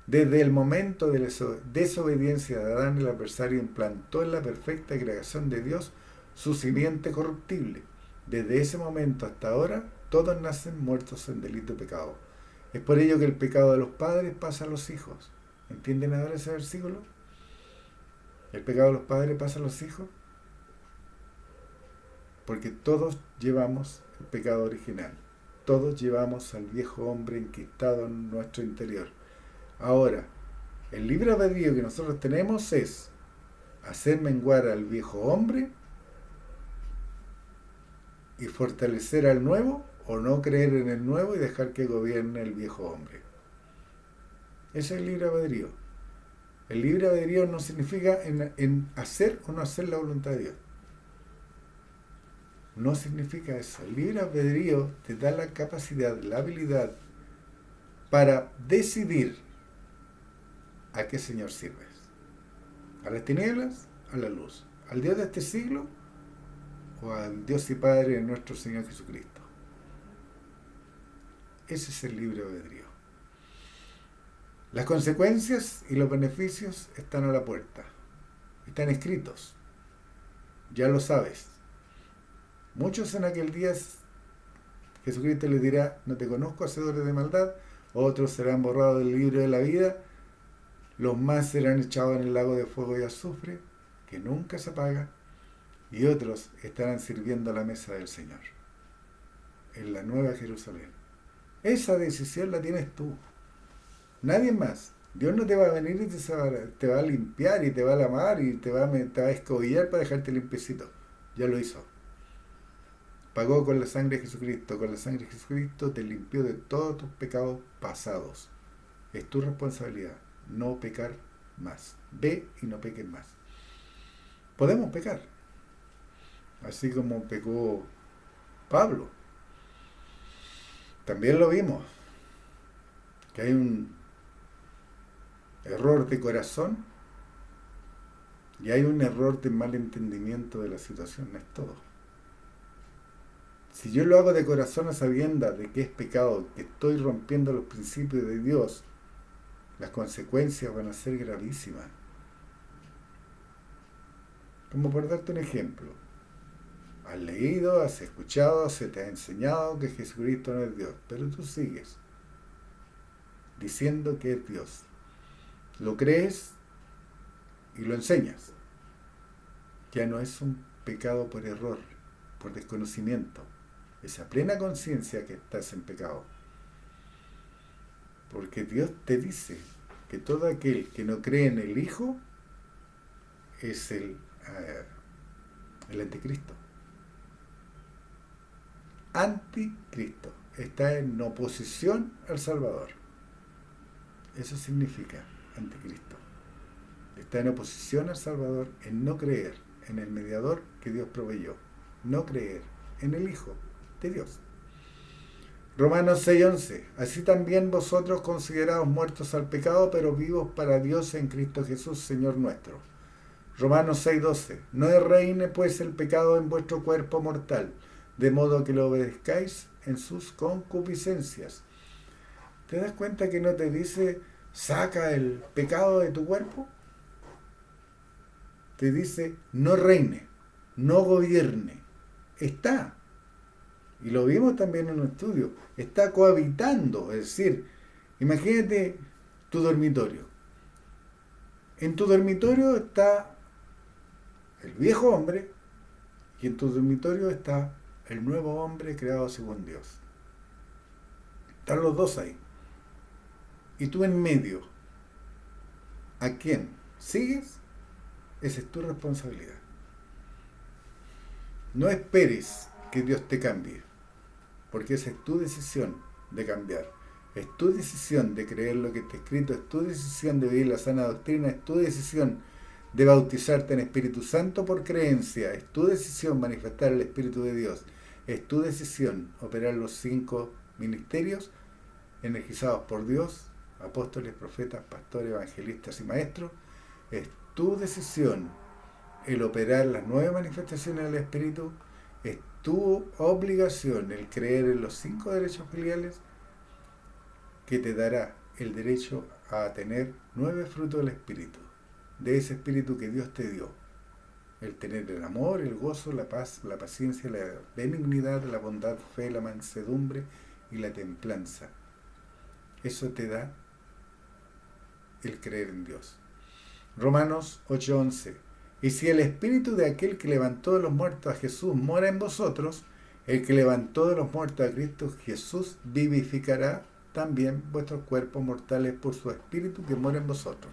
Desde el momento de la desobediencia de Adán, el adversario implantó en la perfecta creación de Dios su simiente corruptible. Desde ese momento hasta ahora, todos nacen muertos en delito y pecado. Es por ello que el pecado de los padres pasa a los hijos. ¿Entienden ahora ese versículo? El pecado de los padres pasa a los hijos. Porque todos llevamos el pecado original. Todos llevamos al viejo hombre enquistado en nuestro interior. Ahora, el libre albedrío que nosotros tenemos es hacer menguar al viejo hombre y fortalecer al nuevo, o no creer en el nuevo y dejar que gobierne el viejo hombre. Ese es el libre albedrío. El libre albedrío no significa en hacer o no hacer la voluntad de Dios. No significa eso. El libre albedrío te da la capacidad, la habilidad para decidir a qué Señor sirves. ¿A las tinieblas? A la luz. ¿Al Dios de este siglo? ¿O al Dios y Padre de nuestro Señor Jesucristo? Ese es el libre albedrío. Las consecuencias y los beneficios están a la puerta. Están escritos. Ya lo sabes. Muchos en aquel día Jesucristo les dirá: no te conozco, hacedores de maldad. Otros serán borrados del libro de la vida. Los más serán echados en el lago de fuego y azufre, que nunca se apaga. Y otros estarán sirviendo a la mesa del Señor, en la Nueva Jerusalén. Esa decisión la tienes tú. Nadie más. Dios no te va a venir y te va a limpiar y te va a lavar y te va a escobillar para dejarte limpiecito. Ya lo hizo. Pagó con la sangre de Jesucristo. Con la sangre de Jesucristo te limpió de todos tus pecados pasados. Es tu responsabilidad no pecar más. Ve y no peques más. Podemos pecar. Así como pecó Pablo. También lo vimos. Que hay un error de corazón y hay un error de mal entendimiento de la situación. No es todo. Si yo lo hago de corazón a sabiendas de que es pecado, que estoy rompiendo los principios de Dios, las consecuencias van a ser gravísimas. Como por darte un ejemplo, has leído, has escuchado, se te ha enseñado que Jesucristo no es Dios, pero tú sigues diciendo que es Dios. Lo crees y lo enseñas. Ya no es un pecado por error, por desconocimiento. Esa plena conciencia que estás en pecado. Porque Dios te dice que todo aquel que no cree en el Hijo es el anticristo. Anticristo. Está en oposición al Salvador. Eso significa anticristo. Está en oposición al Salvador en no creer en el mediador que Dios proveyó. No creer en el Hijo de Dios. Romanos 6:11. Así también vosotros considerados muertos al pecado, pero vivos para Dios en Cristo Jesús, Señor nuestro. Romanos 6:12. No reine pues el pecado en vuestro cuerpo mortal, de modo que lo obedezcáis en sus concupiscencias. ¿Te das cuenta que no te dice saca el pecado de tu cuerpo? Te dice no reine, no gobierne está, y lo vimos también en un estudio, está cohabitando, es decir, imagínate tu dormitorio. En tu dormitorio está el viejo hombre y en tu dormitorio está el nuevo hombre creado según Dios. Están los dos ahí. Y tú en medio, ¿a quién sigues? Esa es tu responsabilidad. No esperes que Dios te cambie, porque esa es tu decisión de cambiar. Es tu decisión de creer lo que está escrito, es tu decisión de vivir la sana doctrina, es tu decisión de bautizarte en Espíritu Santo por creencia, es tu decisión manifestar el Espíritu de Dios, es tu decisión operar los 5 ministerios energizados por Dios, apóstoles, profetas, pastores, evangelistas y maestros. Es tu decisión el operar las 9 manifestaciones del Espíritu, es tu obligación el creer en los 5 derechos filiales que te dará el derecho a tener 9 frutos del Espíritu, de ese Espíritu que Dios te dio. El tener el amor, el gozo, la paz, la paciencia, la benignidad, la bondad, fe, la mansedumbre y la templanza. Eso te da el creer en Dios. Romanos 8:11. Y si el Espíritu de aquel que levantó de los muertos a Jesús mora en vosotros, el que levantó de los muertos a Cristo Jesús vivificará también vuestros cuerpos mortales por su Espíritu que mora en vosotros.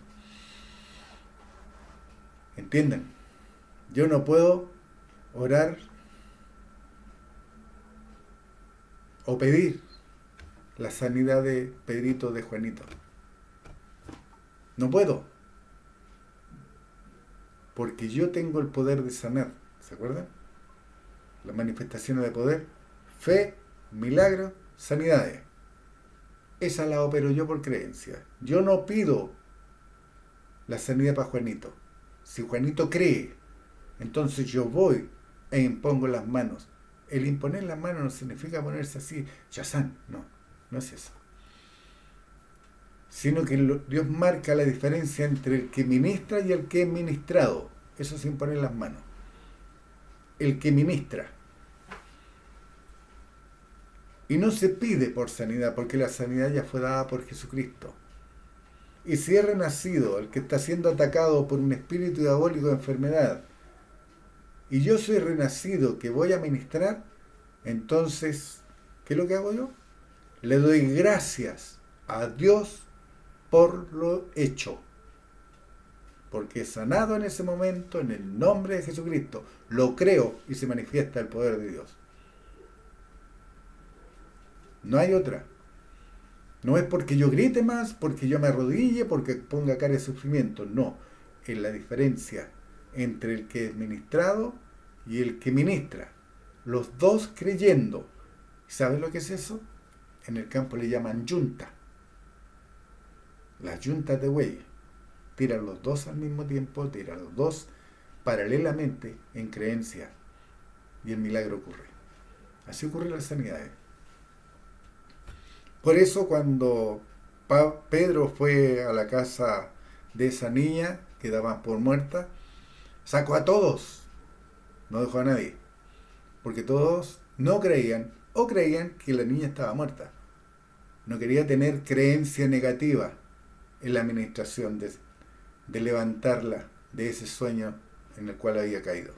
¿Entienden? Yo no puedo orar o pedir la sanidad de Pedrito, de Juanito. No puedo. Porque yo tengo el poder de sanar. ¿Se acuerdan? Las manifestaciones de poder. Fe, milagros, sanidades. Esa la opero yo por creencia. Yo no pido la sanidad para Juanito. Si Juanito cree, entonces yo voy e impongo las manos. El imponer las manos no significa ponerse así, chazán, no es eso. Sino que Dios marca la diferencia entre el que ministra y el que es ministrado. Eso es imponer las manos. El que ministra. Y no se pide por sanidad, porque la sanidad ya fue dada por Jesucristo. Y si es renacido, el que está siendo atacado por un espíritu diabólico de enfermedad, y yo soy renacido que voy a ministrar, entonces, ¿qué es lo que hago yo? Le doy gracias a Dios por lo hecho. Porque sanado en ese momento, en el nombre de Jesucristo, lo creo y se manifiesta el poder de Dios. No hay otra. No es porque yo grite más, porque yo me arrodille, porque ponga cara de sufrimiento. No. Es la diferencia entre el que es ministrado y el que ministra. Los dos creyendo. ¿Sabes lo que es eso? En el campo le llaman yunta. Las yuntas de bueyes. Tiran los dos al mismo tiempo, tiran los dos paralelamente en creencia. Y el milagro ocurre. Así ocurren las sanidades. Por eso cuando Pedro fue a la casa de esa niña que daban por muerta, sacó a todos, no dejó a nadie, porque todos no creían o creían que la niña estaba muerta. No quería tener creencia negativa en la administración de levantarla de ese sueño en el cual había caído.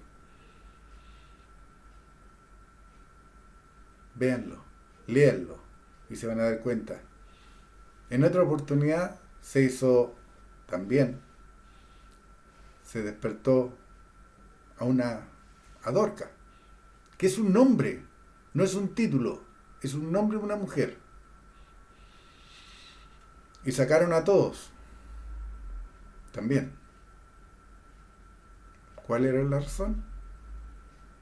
Véanlo, léanlo. Y se van a dar cuenta. En otra oportunidad se hizo también, se despertó a Dorca, que es un nombre, no es un título, es un nombre de una mujer. Y sacaron a todos, también. ¿Cuál era la razón?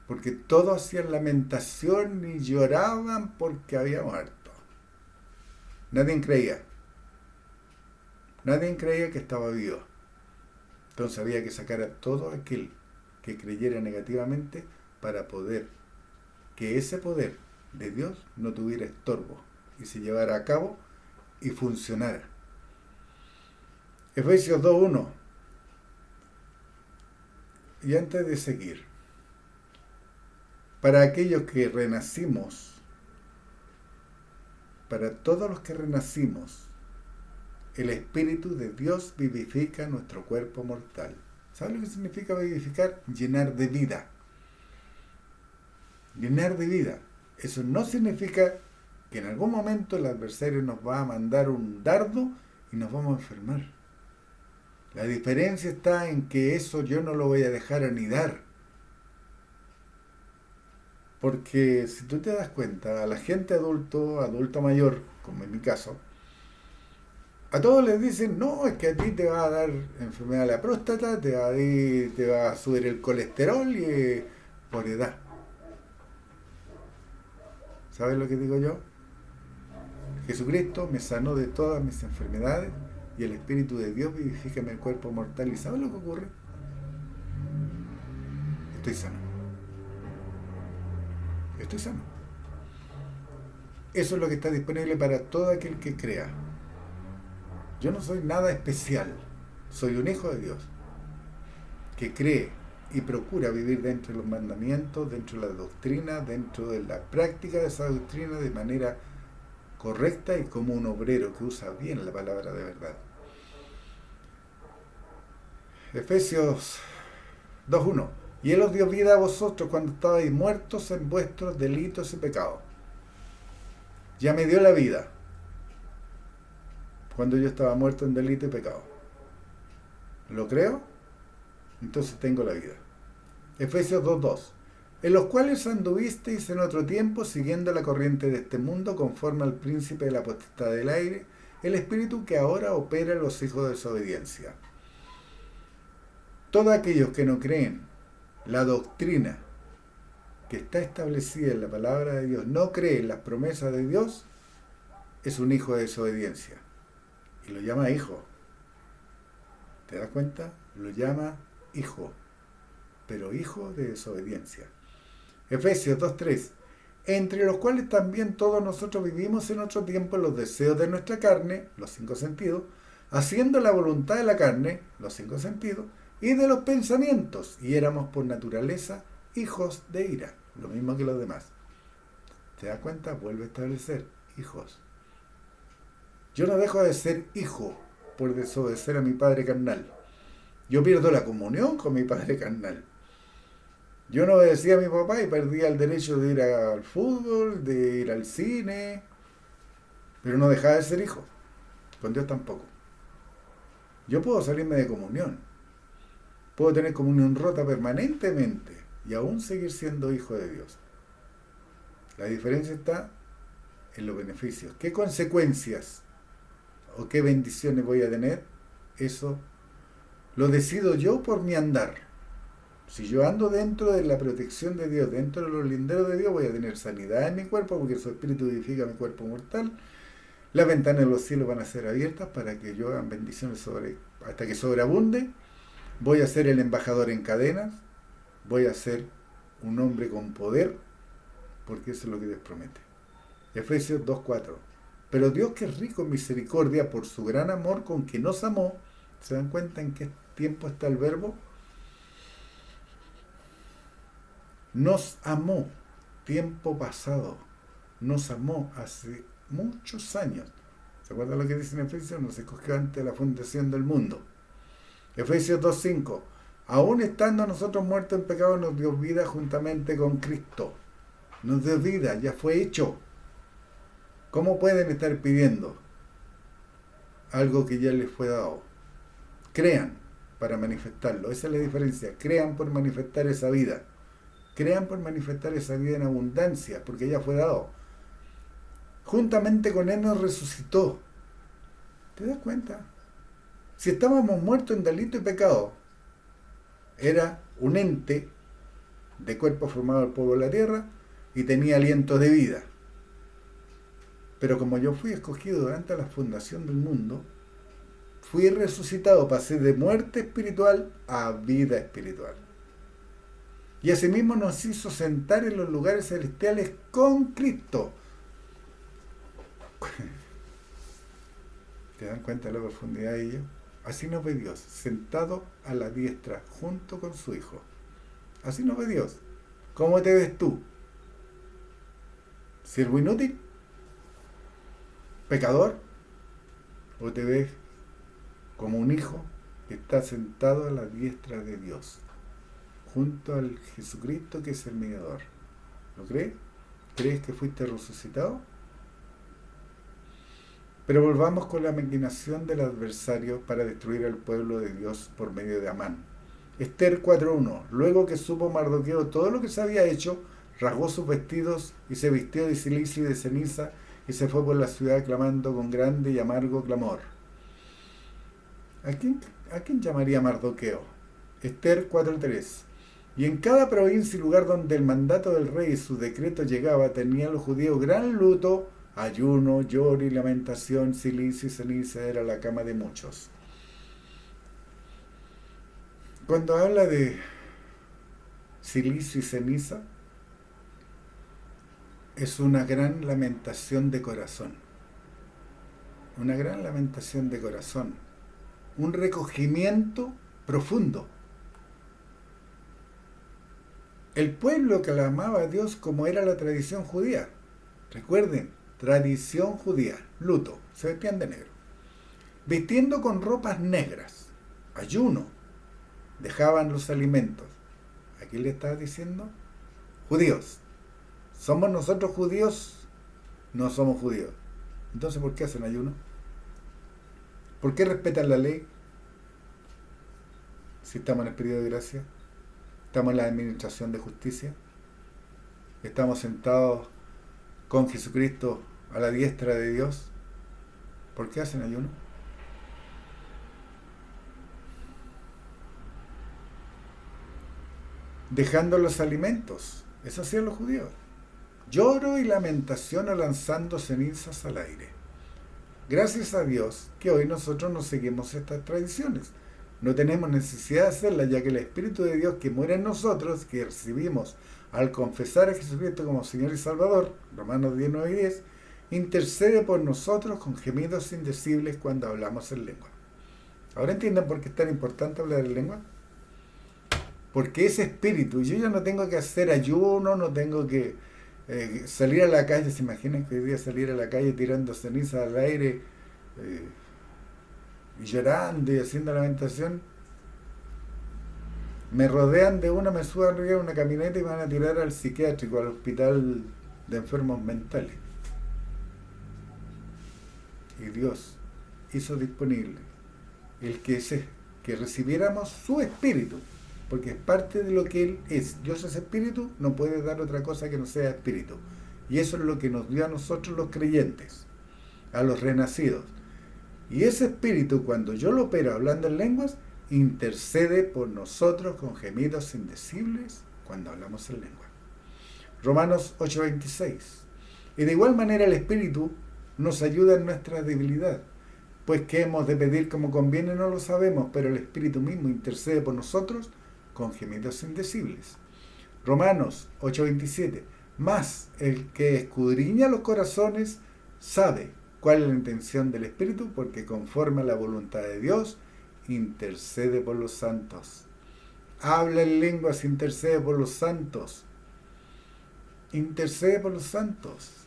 Porque todos hacían lamentación y lloraban porque había muerto. Nadie creía. Nadie creía que estaba vivo. Entonces había que sacar a todo aquel que creyera negativamente para poder que ese poder de Dios no tuviera estorbo y se llevara a cabo y funcionara. Efesios 2:1. Y antes de seguir, Para aquellos que renacimos, para todos los que renacimos, el Espíritu de Dios vivifica nuestro cuerpo mortal. ¿Sabes lo que significa vivificar? Llenar de vida. Llenar de vida. Eso no significa que en algún momento el adversario nos va a mandar un dardo y nos vamos a enfermar. La diferencia está en que eso yo no lo voy a dejar anidar. Porque si tú te das cuenta, a la gente adulto mayor, como en mi caso, a todos les dicen, no, es que a ti te va a dar enfermedad de la próstata, te va a subir el colesterol y por edad. ¿Sabes lo que digo yo? Jesucristo me sanó de todas mis enfermedades y el Espíritu de Dios vivifica mi cuerpo mortal. ¿Y sabes lo que ocurre? Estoy sano. Estoy sano. Eso es lo que está disponible para todo aquel que crea. Yo no soy nada especial. Soy un hijo de Dios que cree y procura vivir dentro de los mandamientos, dentro de la doctrina, dentro de la práctica de esa doctrina de manera correcta y como un obrero que usa bien la palabra de verdad. Efesios 2:1. Y Él os dio vida a vosotros cuando estabais muertos en vuestros delitos y pecados. Ya me dio la vida cuando yo estaba muerto en delito y pecado. ¿Lo creo? Entonces tengo la vida. Efesios 2:2. En los cuales anduvisteis en otro tiempo siguiendo la corriente de este mundo conforme al príncipe de la potestad del aire, el espíritu que ahora opera en los hijos de desobediencia. Todos aquellos que no creen la doctrina que está establecida en la palabra de Dios, no creen las promesas de Dios, es un hijo de desobediencia. Y lo llama hijo. ¿Te das cuenta? Lo llama hijo, pero hijo de desobediencia. Efesios 2:3. Entre los cuales también todos nosotros vivimos en otro tiempo en los deseos de nuestra carne, los 5 sentidos, haciendo la voluntad de la carne, los 5 sentidos, y de los pensamientos, y éramos por naturaleza hijos de ira, lo mismo que los demás. ¿Te das cuenta? Vuelve a establecer hijos. Yo no dejo de ser hijo por desobedecer a mi padre carnal. Yo pierdo la comunión con mi padre carnal. Yo no obedecía a mi papá y perdía el derecho de ir al fútbol, de ir al cine, pero no dejaba de ser hijo. Con Dios tampoco. Yo puedo salirme de comunión. Puedo tener comunión rota permanentemente y aún seguir siendo hijo de Dios. La diferencia está en los beneficios. ¿Qué consecuencias o qué bendiciones voy a tener? Eso lo decido yo por mi andar. Si yo ando dentro de la protección de Dios, dentro de los linderos de Dios, voy a tener sanidad en mi cuerpo porque su espíritu vivifica mi cuerpo mortal. Las ventanas de los cielos van a ser abiertas para que yo haga bendiciones hasta que sobreabunde. Voy a ser el embajador en cadenas. Voy a ser un hombre con poder, porque eso es lo que Dios promete. Efesios 2:4. Pero Dios, que es rico en misericordia por su gran amor con que nos amó, ¿se dan cuenta en qué tiempo está el verbo? Nos amó, tiempo pasado. Nos amó hace muchos años. ¿Se acuerdan lo que dice en Efesios? Nos escogió antes de la fundación del mundo. Efesios 2:5. Aún estando nosotros muertos en pecado, nos dio vida juntamente con Cristo. Nos dio vida, ya fue hecho. ¿Cómo pueden estar pidiendo algo que ya les fue dado? Crean para manifestarlo. Esa es la diferencia. Crean por manifestar esa vida. Crean por manifestar esa vida en abundancia, porque ya fue dado. Juntamente con Él nos resucitó. ¿Te das cuenta? Si estábamos muertos en delito y pecado, era un ente de cuerpo formado del polvo de la tierra y tenía aliento de vida. Pero como yo fui escogido durante la fundación del mundo, fui resucitado, pasé de muerte espiritual a vida espiritual. Y asimismo nos hizo sentar en los lugares celestiales con Cristo. ¿Te dan cuenta de la profundidad de ello? Así nos ve Dios, sentado a la diestra junto con su Hijo. Así nos ve Dios. ¿Cómo te ves tú? ¿Siervo inútil? ¿Pecador? ¿O te ves como un hijo que está sentado a la diestra de Dios, junto al Jesucristo que es el mediador? ¿Lo crees? ¿Crees que fuiste resucitado? Pero volvamos con la maquinación del adversario para destruir al pueblo de Dios por medio de Amán. Esther 4.1. Luego que supo Mardoqueo todo lo que se había hecho, rasgó sus vestidos y se vistió de silicio y de ceniza y se fue por la ciudad clamando con grande y amargo clamor. ¿A quién llamaría Mardoqueo? Esther 4.3. Y en cada provincia y lugar donde el mandato del rey y su decreto llegaba, tenían los judíos gran luto, ayuno, lloro y lamentación, silicio y ceniza era la cama de muchos. Cuando habla de silicio y ceniza, es una gran lamentación de corazón. Una gran lamentación de corazón. Un recogimiento profundo. El pueblo clamaba a Dios como era la tradición judía. Recuerden, tradición judía, luto, se vestían de negro. Vistiendo con ropas negras, ayuno, dejaban los alimentos. ¿A quién le estaba diciendo? Judíos. ¿Somos nosotros judíos? No somos judíos. Entonces, ¿por qué hacen ayuno? ¿Por qué respetan la ley? Si estamos en el periodo de gracia, estamos en la administración de justicia, estamos sentados con Jesucristo a la diestra de Dios. ¿Por qué hacen ayuno? Dejando los alimentos. Eso hacían los judíos. Lloro y lamentación lanzando cenizas al aire. Gracias a Dios que hoy nosotros no seguimos estas tradiciones. No tenemos necesidad de hacerlas, ya que el Espíritu de Dios que muere en nosotros, que recibimos al confesar a Jesucristo como Señor y Salvador, Romanos 10, 9 y 10, intercede por nosotros con gemidos indecibles cuando hablamos en lengua. ¿Ahora entienden por qué es tan importante hablar en lengua? Porque ese espíritu, yo ya no tengo que hacer ayuno, no tengo que salir a la calle. ¿Se imaginan que hoy día salir a la calle tirando ceniza al aire y llorando y haciendo lamentación? Me rodean de una, me suban arriba de una camioneta y me van a tirar al psiquiátrico, al hospital de enfermos mentales. Y Dios hizo disponible que recibiéramos su espíritu, porque es parte de lo que Él es. Dios es espíritu, no puede dar otra cosa que no sea espíritu. Y eso es lo que nos dio a nosotros los creyentes, a los renacidos. Y ese espíritu, cuando yo lo opero hablando en lenguas, intercede por nosotros con gemidos indecibles cuando hablamos en lengua. Romanos 8:26. Y de igual manera el espíritu nos ayuda en nuestra debilidad, pues que hemos de pedir como conviene no lo sabemos, pero el espíritu mismo intercede por nosotros con gemidos indecibles. Romanos 8:27. Mas el que escudriña los corazones sabe cuál es la intención del Espíritu, porque conforme a la voluntad de Dios intercede por los santos. Habla en lenguas, intercede por los santos. Intercede por los santos.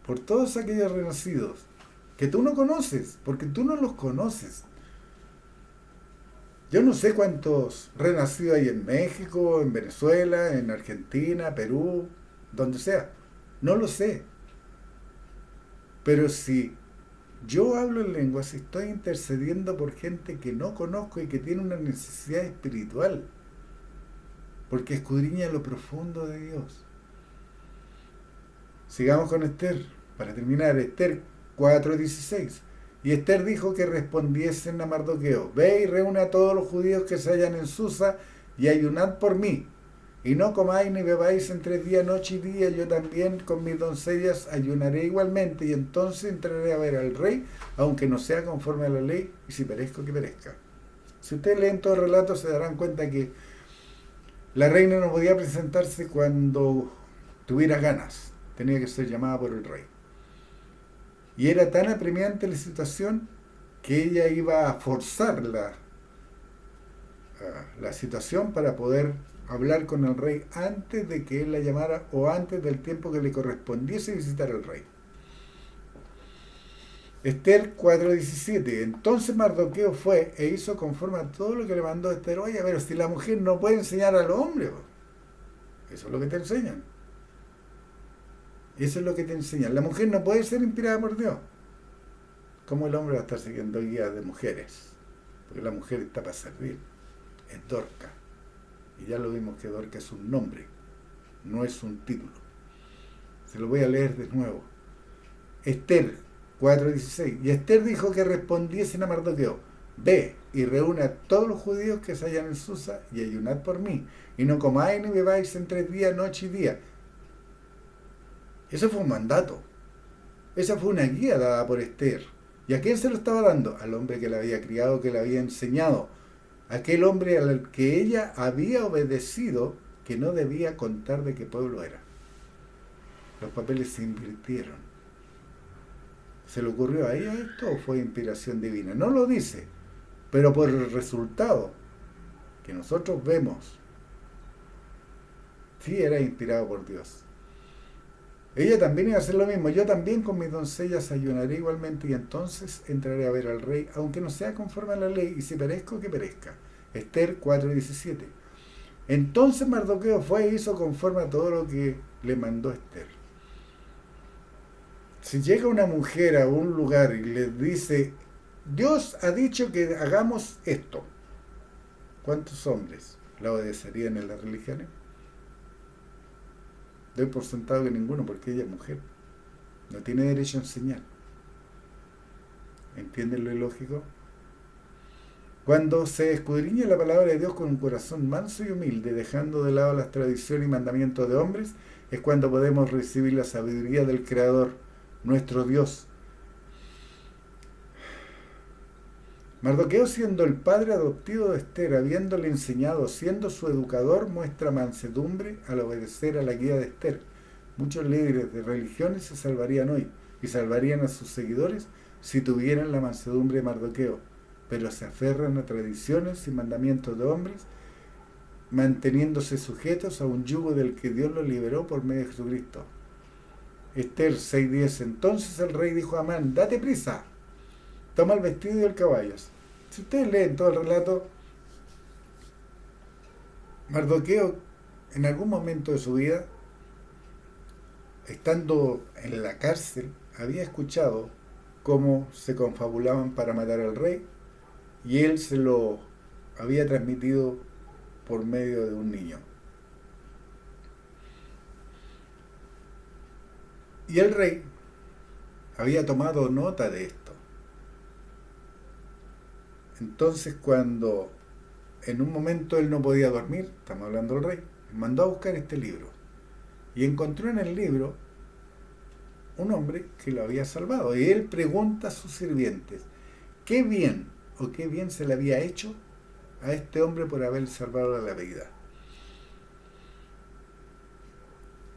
Por todos aquellos renacidos que tú no conoces, porque tú no los conoces. Yo no sé cuántos renacidos hay en México, en Venezuela, en Argentina, Perú, donde sea. No lo sé. Pero si yo hablo en lenguas, estoy intercediendo por gente que no conozco y que tiene una necesidad espiritual, porque escudriña lo profundo de Dios. Sigamos con Esther, para terminar. Esther 4:16. Y Esther dijo que respondiesen a Mardoqueo: ve y reúne a todos los judíos que se hallan en Susa y ayunad por mí. Y no comáis ni bebáis entre día, noche y día. Yo también con mis doncellas ayunaré igualmente, y entonces entraré a ver al rey, aunque no sea conforme a la ley, y si perezco, que perezca. Si ustedes leen todo el relato, se darán cuenta que la reina no podía presentarse cuando tuviera ganas. Tenía que ser llamada por el rey. Y era tan apremiante la situación que ella iba a forzar la situación para poder hablar con el rey antes de que él la llamara o antes del tiempo que le correspondiese visitar al rey. Esther 4:17. Entonces Mardoqueo fue e hizo conforme a todo lo que le mandó Esther. Oye, pero si la mujer no puede enseñar al hombre, eso es lo que te enseñan. Eso es lo que te enseñan. La mujer no puede ser inspirada por Dios. ¿Cómo el hombre va a estar siguiendo guías de mujeres? Porque la mujer está para servir. Es Dorca. Y ya lo vimos que Dorca es un nombre, no es un título. Se lo voy a leer de nuevo. Esther 4:16. Y Esther dijo que respondiesen a Mardoqueo: ve y reúne a todos los judíos que se hallan en Susa y ayunad por mí, y no comáis ni bebáis en 3 días, noche y día. Eso fue un mandato. Esa fue una guía dada por Esther. ¿Y a quién se lo estaba dando? Al hombre que la había criado, que la había enseñado. Aquel hombre al que ella había obedecido, que no debía contar de qué pueblo era. Los papeles se invirtieron. ¿Se le ocurrió a ella esto o fue inspiración divina? No lo dice, pero por el resultado que nosotros vemos, sí era inspirado por Dios. Ella también iba a hacer lo mismo. Yo también con mis doncellas ayunaré igualmente y entonces entraré a ver al rey, aunque no sea conforme a la ley, y si perezco, que perezca. Esther 4:17. Entonces Mardoqueo fue e hizo conforme a todo lo que le mandó Esther. Si llega una mujer a un lugar y le dice: Dios ha dicho que hagamos esto, ¿cuántos hombres la obedecerían en las religiones? Doy por sentado que ninguno, porque ella es mujer. No tiene derecho a enseñar. ¿Entienden lo ilógico? Cuando se escudriña la palabra de Dios con un corazón manso y humilde, dejando de lado las tradiciones y mandamientos de hombres, es cuando podemos recibir la sabiduría del Creador, nuestro Dios. Mardoqueo, siendo el padre adoptivo de Esther, habiéndole enseñado, siendo su educador, muestra mansedumbre al obedecer a la guía de Esther. Muchos líderes de religiones se salvarían hoy y salvarían a sus seguidores si tuvieran la mansedumbre de Mardoqueo, pero se aferran a tradiciones y mandamientos de hombres, manteniéndose sujetos a un yugo del que Dios los liberó por medio de Jesucristo. Esther 6:10. Entonces el rey dijo a Amán: date prisa, toma el vestido y el caballo. Si ustedes leen todo el relato, Mardoqueo en algún momento de su vida, estando en la cárcel, había escuchado cómo se confabulaban para matar al rey, y él se lo había transmitido por medio de un niño. Y el rey había tomado nota de esto. Entonces, cuando en un momento él no podía dormir, estamos hablando del rey, mandó a buscar este libro y encontró en el libro un hombre que lo había salvado, y él pregunta a sus sirvientes: ¿qué bien o qué bien se le había hecho a este hombre por haber salvado la vida?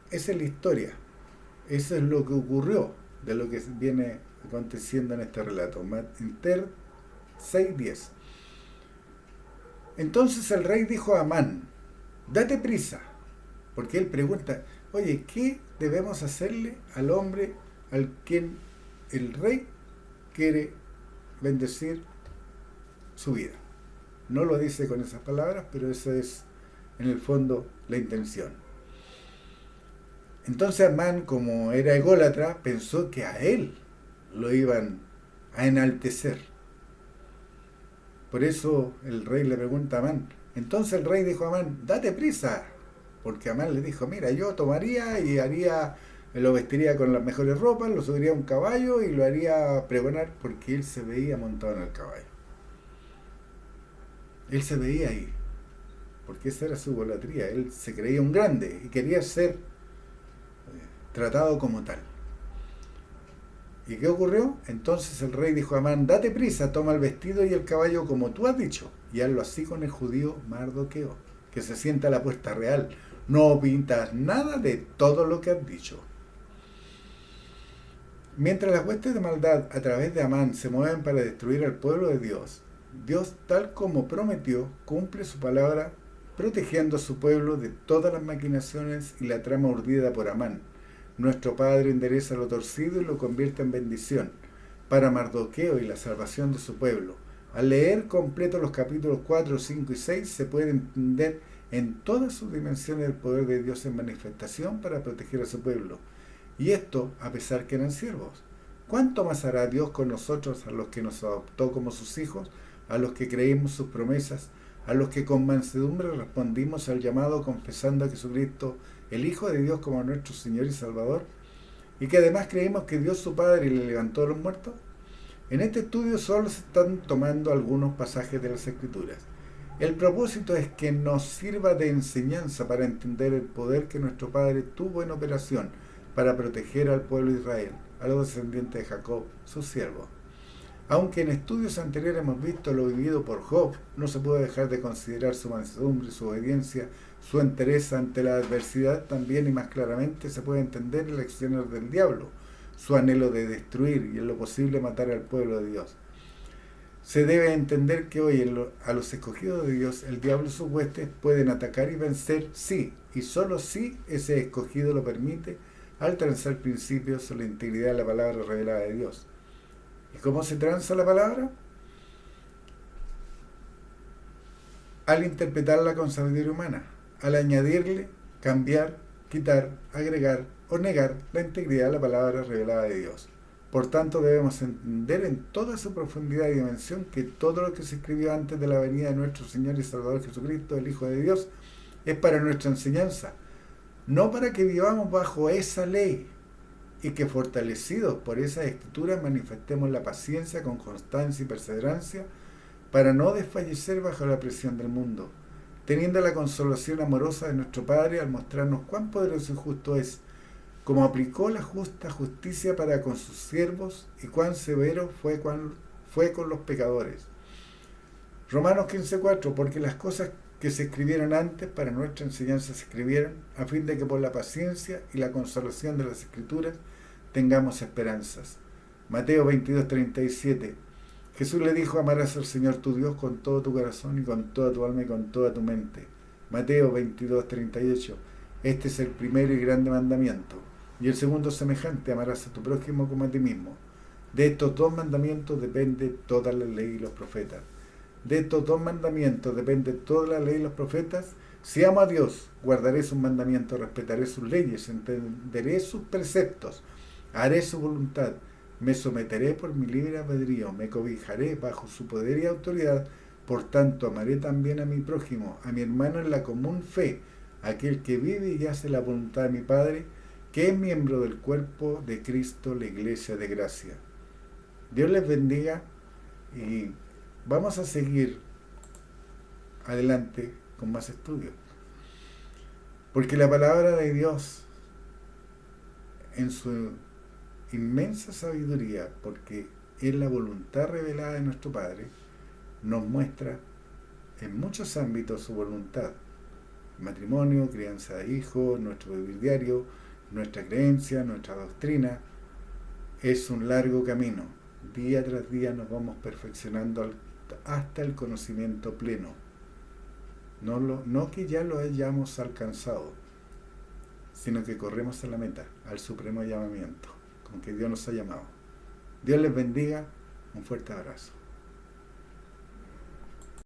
Esa es la historia, eso es lo que ocurrió, de lo que viene aconteciendo en este relato. Esther 6:10. Entonces el rey dijo a Amán: date prisa, porque él pregunta: oye, ¿qué debemos hacerle al hombre al quien el rey quiere bendecir su vida? No lo dice con esas palabras, pero esa es en el fondo la intención. Entonces Amán, como era ególatra, pensó que a él lo iban a enaltecer. Por eso el rey le pregunta a Amán. Entonces el rey dijo a Amán: date prisa, porque Amán le dijo: mira, yo tomaría y lo vestiría con las mejores ropas, lo subiría a un caballo y lo haría pregonar, porque él se veía montado en el caballo. Él se veía ahí, porque esa era su idolatría. Él se creía un grande y quería ser tratado como tal. ¿Y qué ocurrió? Entonces el rey dijo a Amán: date prisa, toma el vestido y el caballo como tú has dicho, y hazlo así con el judío Mardoqueo, que se sienta a la puerta real. No pintas nada de todo lo que has dicho. Mientras las huestes de maldad a través de Amán se mueven para destruir al pueblo de Dios, Dios, tal como prometió, cumple su palabra protegiendo a su pueblo de todas las maquinaciones y la trama urdida por Amán. Nuestro Padre endereza lo torcido y lo convierte en bendición, para Mardoqueo y la salvación de su pueblo. Al leer completo los capítulos 4, 5 y 6 se puede entender en todas sus dimensiones el poder de Dios en manifestación para proteger a su pueblo. Y esto a pesar que eran siervos. ¿Cuánto más hará Dios con nosotros, a los que nos adoptó como sus hijos, a los que creímos sus promesas, a los que con mansedumbre respondimos al llamado confesando a Jesucristo, el Hijo de Dios, como nuestro Señor y Salvador, y que además creímos que Dios su Padre le levantó a los muertos? En este estudio solo se están tomando algunos pasajes de las Escrituras. El propósito es que nos sirva de enseñanza para entender el poder que nuestro Padre tuvo en operación para proteger al pueblo de Israel, a los descendientes de Jacob, sus siervos. Aunque en estudios anteriores hemos visto lo vivido por Job, no se puede dejar de considerar su mansedumbre, su obediencia, su entereza ante la adversidad. También y más claramente se puede entender el accionar del diablo, su anhelo de destruir y en lo posible matar al pueblo de Dios. Se debe entender que hoy a los escogidos de Dios, el diablo y sus huestes pueden atacar y vencer sí, y solo si ese escogido lo permite, al transar principios sobre la integridad de la palabra revelada de Dios. ¿Y cómo se transa la palabra? Al interpretarla con sabiduría humana, al añadirle, cambiar, quitar, agregar o negar la integridad de la palabra revelada de Dios. Por tanto, debemos entender en toda su profundidad y dimensión que todo lo que se escribió antes de la venida de nuestro Señor y Salvador Jesucristo, el Hijo de Dios, es para nuestra enseñanza, no para que vivamos bajo esa ley, y que fortalecidos por esas escrituras manifestemos la paciencia con constancia y perseverancia para no desfallecer bajo la presión del mundo, teniendo la consolación amorosa de nuestro Padre al mostrarnos cuán poderoso y justo es, como aplicó la justa justicia para con sus siervos y cuán severo fue con los pecadores. Romanos 15:4, porque las cosas que se escribieron antes para nuestra enseñanza se escribieron, a fin de que por la paciencia y la consolación de las Escrituras tengamos esperanzas. Mateo 22:37. Jesús le dijo: amarás al Señor tu Dios con todo tu corazón y con toda tu alma y con toda tu mente. Mateo 22:38. Este es el primero y grande mandamiento. Y el segundo semejante: amarás a tu prójimo como a ti mismo. De estos dos mandamientos depende toda la ley y los profetas. De estos dos mandamientos depende toda la ley y los profetas. Si amo a Dios, guardaré sus mandamientos, respetaré sus leyes, entenderé sus preceptos, haré su voluntad, me someteré por mi libre albedrío, me cobijaré bajo su poder y autoridad. Por tanto, amaré también a mi prójimo, a mi hermano en la común fe, aquel que vive y hace la voluntad de mi Padre, que es miembro del cuerpo de Cristo, la Iglesia de Gracia. Dios les bendiga y vamos a seguir adelante con más estudios. Porque la palabra de Dios, en su inmensa sabiduría, porque es la voluntad revelada de nuestro Padre, nos muestra en muchos ámbitos su voluntad. Matrimonio, crianza de hijos, nuestro vivir diario, nuestra creencia, nuestra doctrina. Es un largo camino. Día tras día nos vamos perfeccionando hasta el conocimiento pleno. No que ya lo hayamos alcanzado, sino que corremos a la meta, al supremo llamamiento con que Dios nos ha llamado. Dios les bendiga. Un fuerte abrazo.